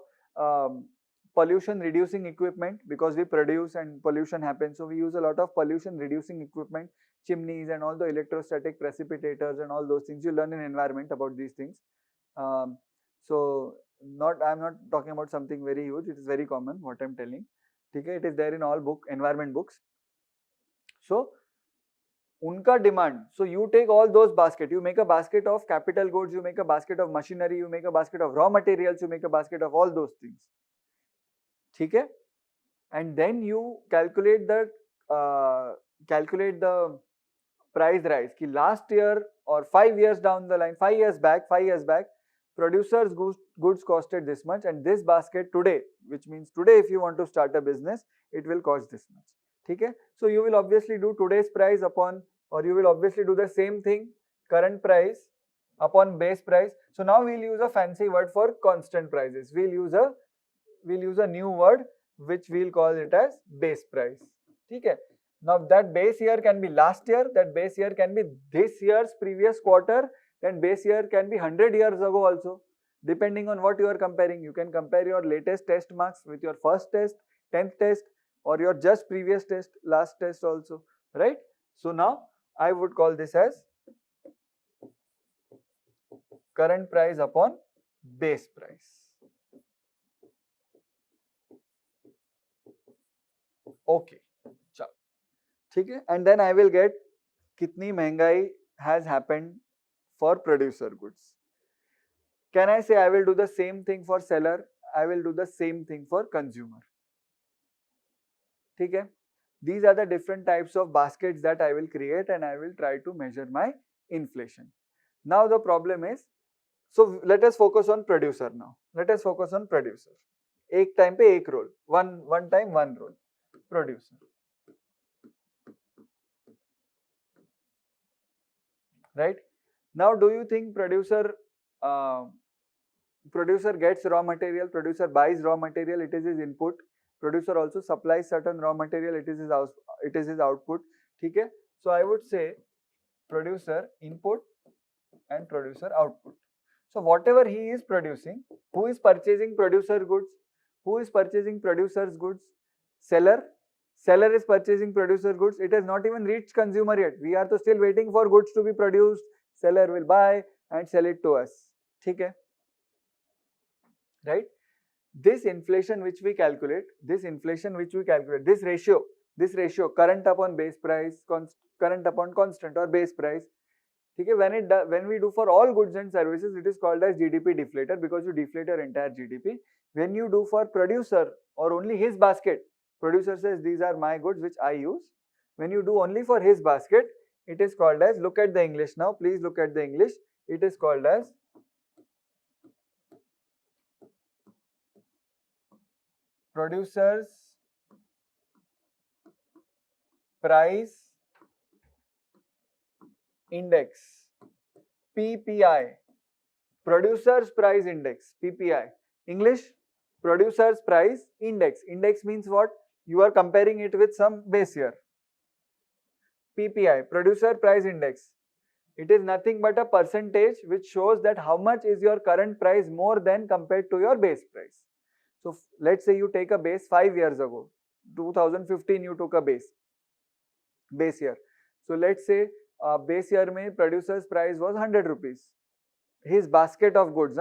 pollution reducing equipment, because we produce and pollution happens. So we use a lot of pollution reducing equipment, chimneys and all the electrostatic precipitators and all those things. You learn in environment about these things. So I'm not talking about something very huge. It is very common what I'm telling. Okay, it is there in all environment books. So unka demand. So you take all those basket. You make a basket of capital goods. You make a basket of machinery. You make a basket of raw materials. You make a basket of all those things. Okay, and then you calculate the price rise. Ki last year or 5 years down the line, 5 years back, producers goods costed this much, and this basket today, which means today if you want to start a business, it will cost this much. Okay, so you will obviously do today's price upon, or you will obviously do the same thing, current price upon base price. So now we'll use a fancy word for constant prices. We'll use a new word which we'll call it as base price. Okay. Now that base year can be last year, that base year can be this year's previous quarter, then base year can be 100 years ago also, depending on what you are comparing. You can compare your latest test marks with your first test, 10th test, or your just previous test, last test also, right? So now I would call this as current price upon base price. Okay, chalo. ठीक है, and then I will get कितनी महंगाई has happened for producer goods. Can I say I will do the same thing for seller? I will do the same thing for consumer. ठीक है? These are the different types of baskets that I will create, and I will try to measure my inflation. Now the problem is, so let us focus on producer now. Let us focus on producer. एक time पे एक role, one time one role, producer. Right? Now, do you think producer gets raw material? Producer buys raw material. It is his input. Producer also supplies certain raw material. It is his output. Okay? So I would say producer input and producer output. So whatever he is producing, who is purchasing producer goods? Who is purchasing producer's goods? Seller. Seller is purchasing producer goods. It has not even reached consumer yet. We are still waiting for goods to be produced. Seller will buy and sell it to us. Okay? Right? This inflation which we calculate, this ratio, current upon base price, current upon constant or base price. Okay? When we do for all goods and services, it is called as GDP deflator, because you deflate your entire GDP. When you do for producer or only his basket, producer says these are my goods which I use. When you do only for his basket, it is called as, look at the English now, please look at the English. It is called as producer's price index, PPI. Producer's price index, PPI. English, producer's price index. Index means what? You are comparing it with some base year. PPI, producer price index. It is nothing but a percentage which shows that how much is your current price more than compared to your base price. So let's say you take a base 5 years ago, 2015 you took a base year. So let's say base year mein producer's price was 100 rupees. his basket of goods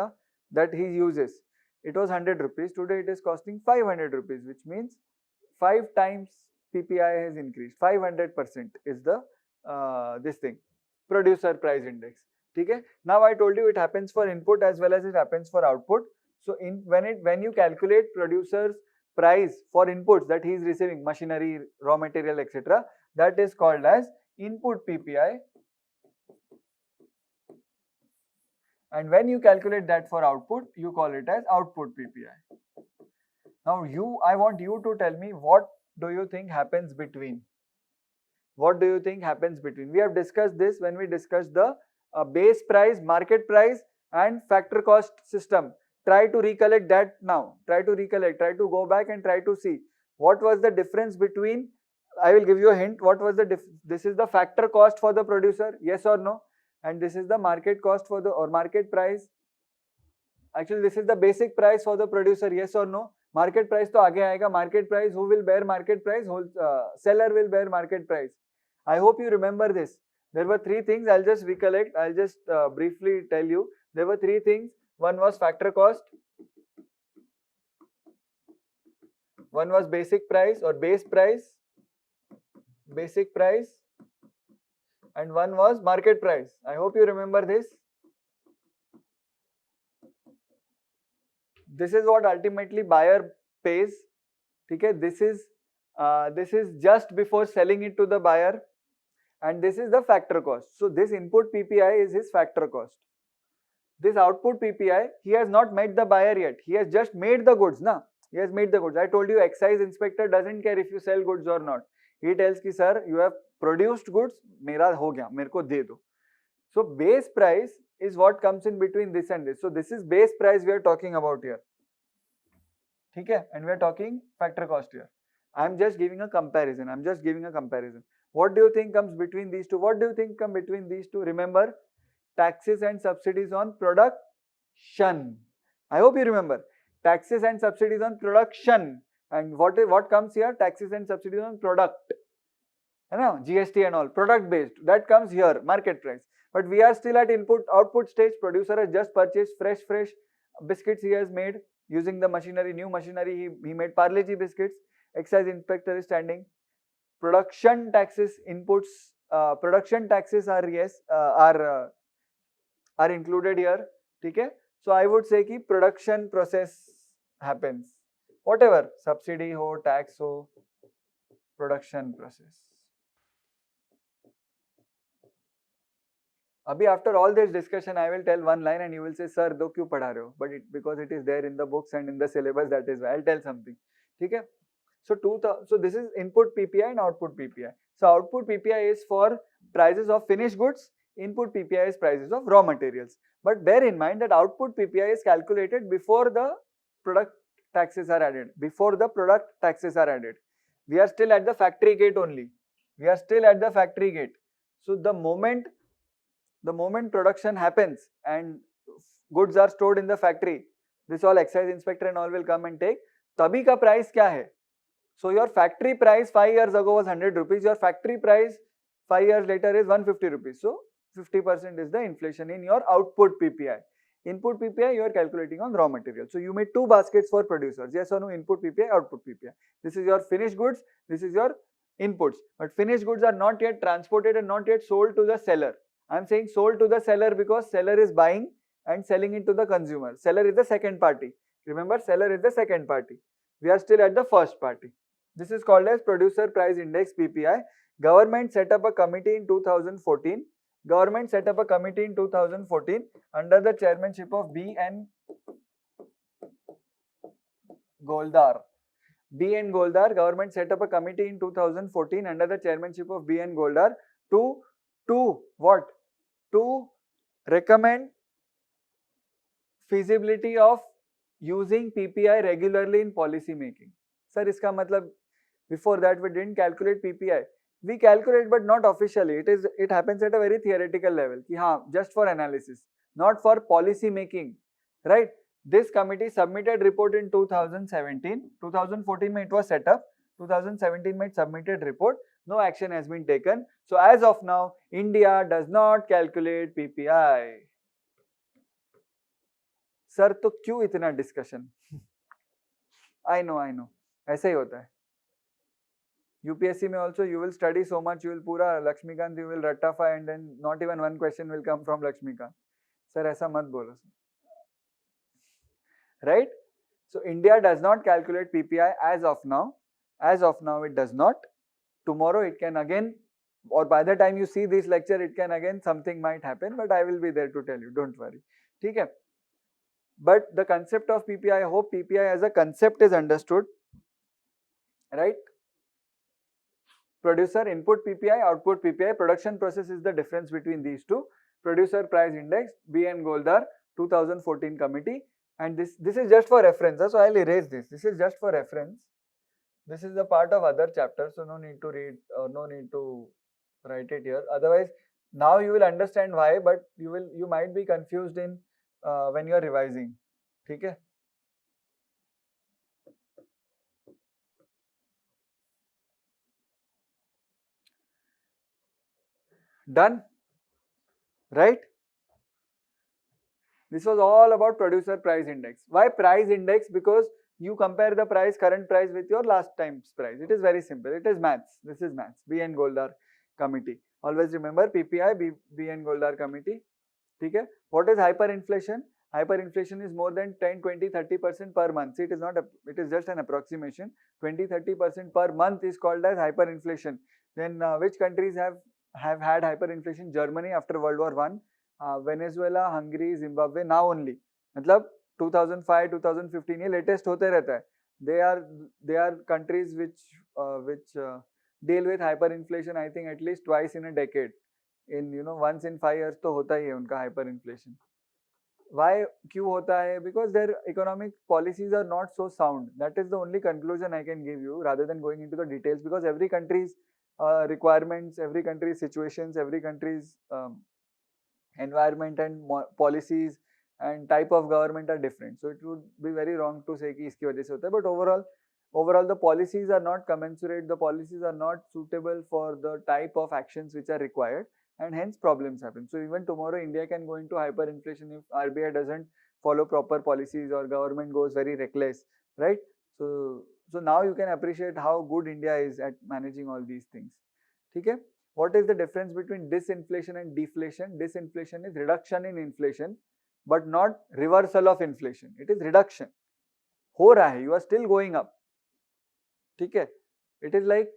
that he uses. It was 100 rupees. Today it is costing 500 rupees, which means 5 times PPI has increased. 500% is the this thing, producer price index. Okay. Now I told you it happens for input as well as it happens for output. So when you calculate producer's price for inputs that he is receiving, machinery, raw material, etc., that is called as input PPI. And when you calculate that for output, you call it as output PPI. Now I want you to tell me, what do you think happens between? What do you think happens between? We have discussed this when we discussed the base price, market price and factor cost system. Try to recollect that now. Try to recollect, try to go back and try to see what was the difference between. I will give you a hint. What was the this is the factor cost for the producer, yes or no? And this is the market cost for the, or market price. Actually this is the basic price for the producer, yes or no? Market price to aage aayega. Market price, who will bear market price? Seller will bear market price. I hope you remember this. There were 3 things. I'll just recollect. I'll just briefly tell you. There were 3 things. One was factor cost. One was basic price or base price. Basic price. And one was market price. I hope you remember this. This is what ultimately buyer pays. Okay, this is just before selling it to the buyer, and this is the factor cost. So this input PPI is his factor cost. This output PPI, he has not met the buyer yet. He has just made the goods, na? He has made the goods. I told you, excise inspector doesn't care if you sell goods or not. He tells ki, sir, you have produced goods, mera ho gaya, mere ko de do. So base price is what comes in between this and this. So this is base price we are talking about here. Okay? And we are talking factor cost here. I am just giving a comparison. What do you think comes between these two? What do you think comes between these two? Remember, taxes and subsidies on production. I hope you remember. Taxes and subsidies on production. And what comes here? Taxes and subsidies on product. You know, GST and all. Product based. That comes here. Market price. But we are still at input output stage. Producer has just purchased fresh biscuits he has made using the machinery, new machinery. He made Parle-G biscuits. Excise inspector is standing. Production taxes inputs. Production taxes are are included here. Okay? So I would say ki production process happens. Whatever, subsidy ho, tax ho, production process. Abhi after all this discussion, I will tell one line and you will say, sir, do kyun padha rahe ho? But because it is there in the books and in the syllabus, that is why I'll tell something. Okay? So this is input PPI and output PPI. So output PPI is for prices of finished goods. Input PPI is prices of raw materials. But bear in mind that output PPI is calculated before the product taxes are added. Before the product taxes are added. We are still at the factory gate only. We are still at the factory gate. So the moment production happens and goods are stored in the factory, this all excise inspector and all will come and take. Tabhi ka price kya hai? So your factory price 5 years ago was 100 rupees. Your factory price 5 years later is 150 rupees. So 50% is the inflation in your output PPI. Input PPI you are calculating on raw material. So you made 2 baskets for producers. Yes or no? Input PPI, output PPI. This is your finished goods. This is your inputs. But finished goods are not yet transported and not yet sold to the seller. I am saying sold to the seller because seller is buying and selling it to the consumer. Seller is the second party. Remember, seller is the second party. We are still at the first party. This is called as Producer Price Index PPI. Government set up a committee in 2014. Government set up a committee in 2014 under the chairmanship of B.N. Goldar. B.N. Goldar, government set up a committee in 2014 under the chairmanship of B.N. Goldar to what? To recommend feasibility of using PPI regularly in policy making. Sir, iska matlab, before that we didn't calculate PPI. We calculate but not officially. It happens at a very theoretical level. Ki haan, just for analysis, not for policy making. Right? This committee submitted report in 2017. 2014 it was set up. 2017 it submitted report. No action has been taken. So as of now, India does not calculate PPI. Sir तो क्यों इतना discussion? I know ऐसा ही होता है. UPSC में also you will study so much, you will पूरा Laxmikant you will ratify and then not even one question will come from Laxmikant. Sir ऐसा मत बोलो. Right? So India does not calculate PPI as of now. As of now it does not. Tomorrow it can again, or by the time you see this lecture it can again, something might happen, but I will be there to tell you, don't worry. ठीक है? But the concept of PPI, I hope PPI as a concept is understood. Right? Producer input PPI, output PPI, production process is the difference between these two. Producer price index, B.N. Goldar, 2014 committee, and this is just for reference. So I'll erase this. This is just for reference. This is a part of other chapters, so no need to read, no need to write it here. Otherwise, now you will understand why, but you might be confused in when you are revising. Okay? Done? Right? This was all about producer price index. Why price index? Because you compare the price, current price with your last time's price. It is very simple. It is maths. This is maths. B.N. Goldar committee. Always remember PPI, B.N. Goldar committee. Okay? What is hyperinflation? Hyperinflation is more than 10, 20, 30% per month. See, it is not. It is just an approximation. 20, 30% per month is called as hyperinflation. Then which countries have had hyperinflation? Germany after World War I. Venezuela, Hungary, Zimbabwe now only. मतलब 2005, 2015 ये latest होते रहता है. They are countries which deal with hyperinflation. I think at least twice in a decade. In once in 5 years तो होता ही है उनका hyperinflation. Why क्यों होता है? Because their economic policies are not so sound. That is the only conclusion I can give you rather than going into the details, because every country's requirements, every country's situations, every country's environment and policies and type of government are different. So it would be very wrong to say कि इसकी वजह से होता है. But overall the policies are not commensurate, the policies are not suitable for the type of actions which are required, and hence problems happen. So even tomorrow India can go into hyperinflation if RBI doesn't follow proper policies or government goes very reckless, right? So now you can appreciate how good India is at managing all these things. ठीक है? What is the difference between disinflation and deflation? Disinflation is reduction in inflation, but not reversal of inflation. It is reduction. हो रहा है, you are still going up. ठीक है? It is like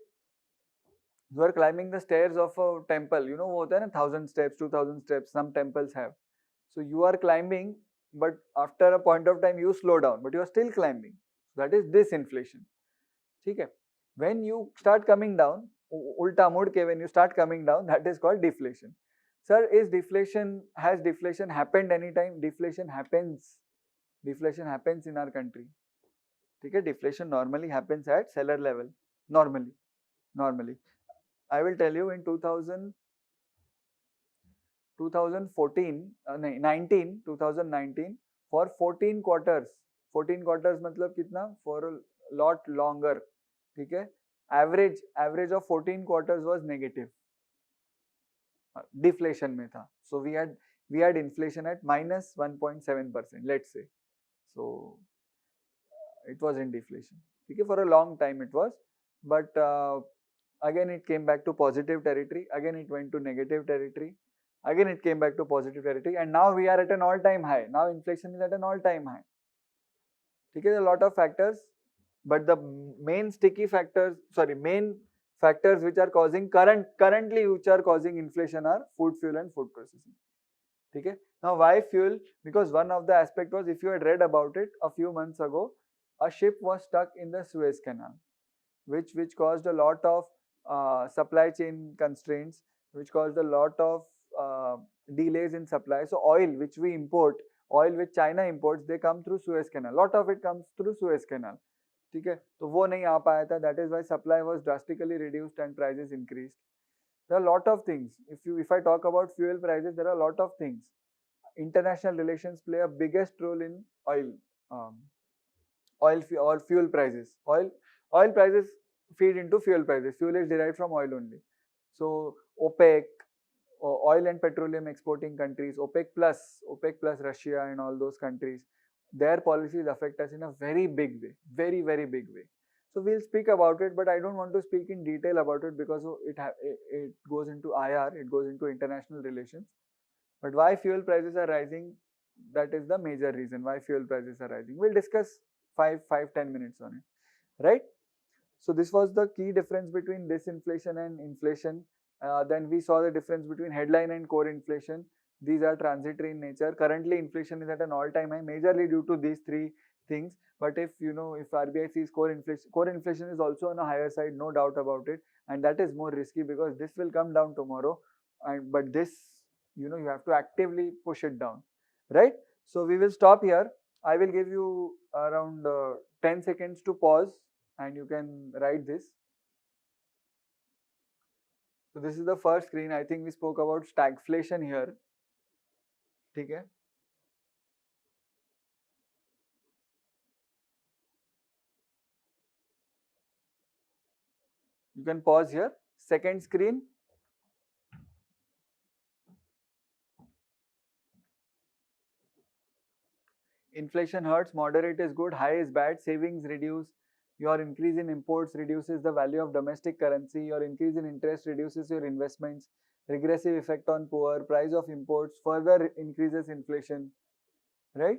you are climbing the stairs of a temple. You know वो होता है ना 1000 steps, 2000 steps. Some temples have. So you are climbing, but after a point of time you slow down, but you are still climbing. That is disinflation. ठीक है? When you start coming down, ulta मुड़ के when you start coming down, that is called deflation. Sir, has deflation happened anytime? Deflation happens in our country. ठीक है? Deflation normally happens at seller level. Normally. I will tell you in 2014, 2019 for 14 quarters. 14 quarters मतलब कितना? For a lot longer. ठीक है? Average of 14 quarters was negative. Deflation में था. So we had inflation at minus 1.7%. Let's say. So it was in deflation. Okay, for a long time it was, but again it came back to positive territory. Again it went to negative territory. Again it came back to positive territory, and now we are at an all-time high. Now inflation is at an all-time high. Okay, there are a lot of factors, but the main factors which are causing currently which are causing inflation are food, fuel, and food processing. Okay. Now why fuel? Because one of the aspect was, if you had read about it a few months ago, a ship was stuck in the Suez Canal, which caused a lot of supply chain constraints, which caused a lot of delays in supply. So oil which we import, oil which China imports, they come through Suez Canal. Lot of it comes through Suez Canal. ठीक है? तो वो नहीं आ पाया था. That is why supply was drastically reduced and prices increased. There are a lot of things. If I talk about fuel prices, there are a lot of things. International relations play a biggest role in fuel prices. Oil prices feed into fuel prices. Fuel is derived from oil only. So OPEC, oil and petroleum exporting countries, OPEC plus Russia and all those countries, their policies affect us in a very big way, very, very big way. So we'll speak about it, but I don't want to speak in detail about it because it goes into IR, it goes into international relations. But why fuel prices are rising, that is the major reason why fuel prices are rising. We'll discuss 10 minutes on it, right? So this was the key difference between disinflation and inflation. Then we saw the difference between headline and core inflation. These are transitory in nature. Currently, inflation is at an all-time high, majorly due to these three things. But if if RBI sees core inflation is also on a higher side, no doubt about it, and that is more risky because this will come down tomorrow. And but this, you have to actively push it down, right? So we will stop here. I will give you around 10 seconds to pause and you can write this. So this is the first screen. I think we spoke about stagflation here. Okay. You can pause here. Second screen. Inflation hurts, moderate is good, high is bad, savings reduce, your increase in imports reduces the value of domestic currency, your increase in interest reduces your investments, regressive effect on poor, price of imports further increases inflation, right?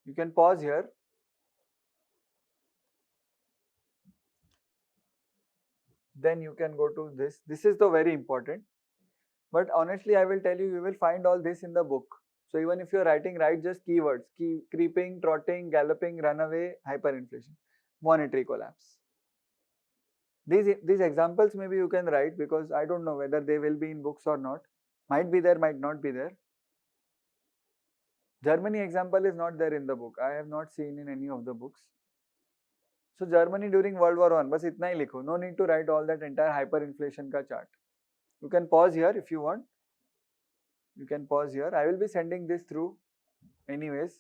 You can pause here. Then you can go to this. This is the very important. But honestly, I will tell you, you will find all this in the book. So even if you're writing, write just keywords: creeping, trotting, galloping, runaway, hyperinflation, monetary collapse. These examples maybe you can write because I don't know whether they will be in books or not. Might be there, might not be there. Germany example is not there in the book. I have not seen in any of the books. So Germany during World War I, बस इतना ही लिखो. No need to write all that entire hyperinflation का chart. You can pause here if you want. You can pause here. I will be sending this through anyways.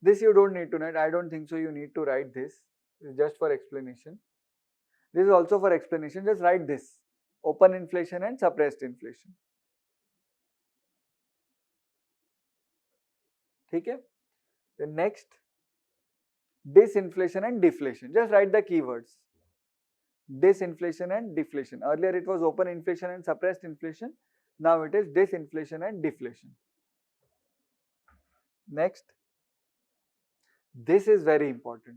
This you don't need to write. I don't think so you need to write this. It's just for explanation. This is also for explanation. Just write this. Open inflation and suppressed inflation. Okay? The next, disinflation and deflation. Just write the keywords. Disinflation and deflation. Earlier it was open inflation and suppressed inflation. Now it is disinflation and deflation. Next, this is very important.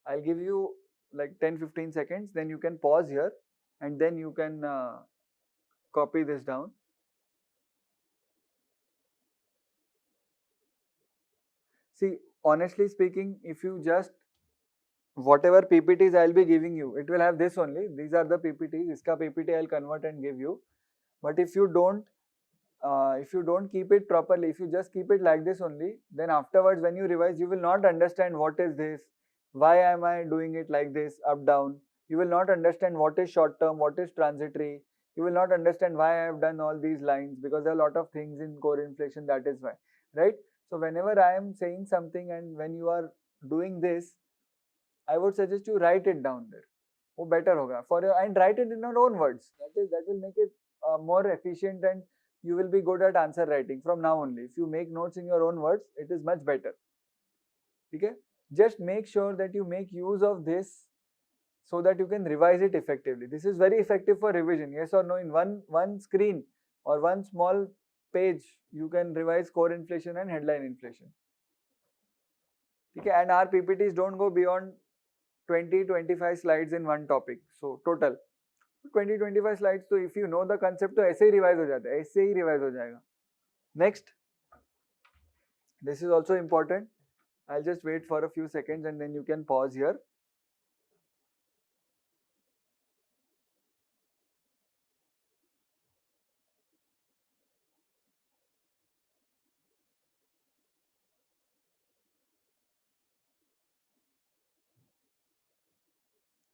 I'll give you like 10-15 seconds, then you can pause here and then you can copy this down. See, honestly speaking, if you just whatever PPTs I'll be giving you, it will have this only. These are the PPTs. Iska PPT I'll convert and give you. But if you don't keep it properly, if you just keep it like this only, then afterwards when you revise, you will not understand what is this, why am I doing it like this, up, down. You will not understand what is short term, what is transitory. You will not understand why I have done all these lines because there are a lot of things in core inflation, that is why, right? So whenever I am saying something and when you are doing this, I would suggest you write it down there. वो better होगा for your, and write it in your own words. That will make it more efficient and you will be good at answer writing from now only. If you make notes in your own words, it is much better. Okay? Just make sure that you make use of this so that you can revise it effectively. This is very effective for revision. Yes or no? In one screen or one small page, you can revise core inflation and headline inflation. Okay? And our PPTs don't go beyond 20-25 slides in one topic. So total 20-25 slides. So if you know the concept, तो ऐसे ही revise हो जाता है, ऐसे ही revise हो जाएगा. Next, this is also important. I'll just wait for a few seconds and then you can pause here.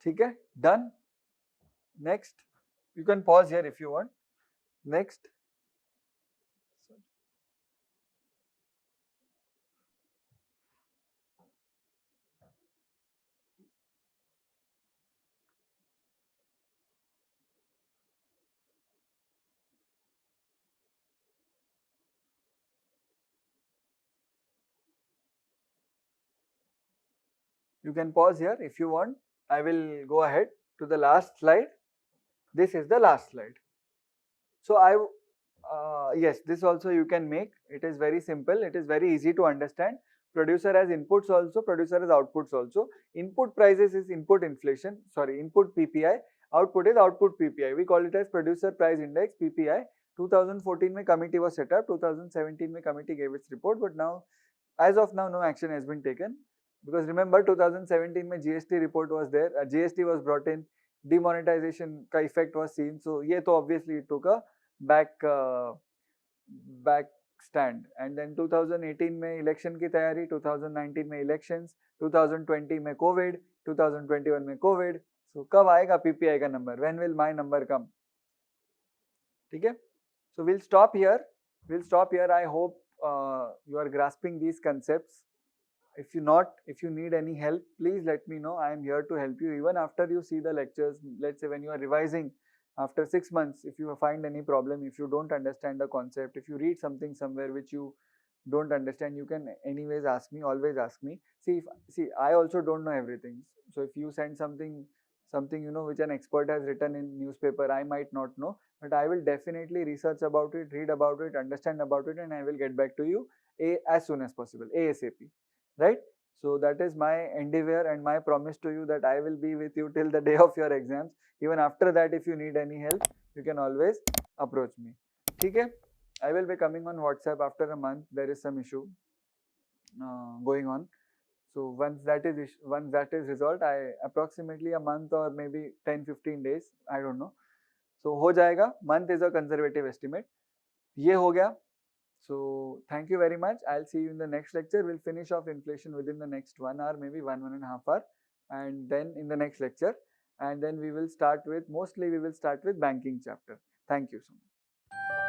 ठीक है? Done. Next, you can pause here if you want. Next. You can pause here if you want. I will go ahead to the last slide. This is the last slide. So yes, this also you can make. It is very simple. It is very easy to understand. Producer has inputs also, producer has outputs also. Input prices is input inflation, sorry, input PPI. Output is output PPI. We call it as producer price index, PPI. 2014 mein committee was set up. 2017 mein committee gave its report, but now, as of now, no action has been taken. Because remember, 2017 mein GST report was there. GST was brought in. Demonetization ka effect was seen. So ye to obviously it took a back stand. And then 2018 में election की तैयारी, 2019 में elections, 2020 में COVID, 2021 में COVID. So कब आएगा PPI का number? When will my number come? ठीक है? So we'll stop here. I hope you are grasping these concepts. If you need any help, please let me know. I am here to help you. Even after you see the lectures, let's say when you are revising after 6 months, if you find any problem, if you don't understand the concept, if you read something somewhere which you don't understand, you can anyways ask me, always ask me. See, I also don't know everything. So if you send something which an expert has written in newspaper, I might not know, but I will definitely research about it, read about it, understand about it, and I will get back to you as soon as possible, ASAP. Right? So that is my endeavor and my promise to you, that I will be with you till the day of your exams. Even after that, if you need any help, you can always approach me. Okay? I will be coming on WhatsApp after a month. There is some issue going on. So once that is resolved, I approximately a month or maybe 10-15 days, I don't know. So हो जाएगा. Month is a conservative estimate. ये हो गया. So thank you very much. I'll see you in the next lecture. We'll finish off inflation within the next 1 hour, maybe 1.5 hour, and then in the next lecture, and then we will start with banking chapter. Thank you so much.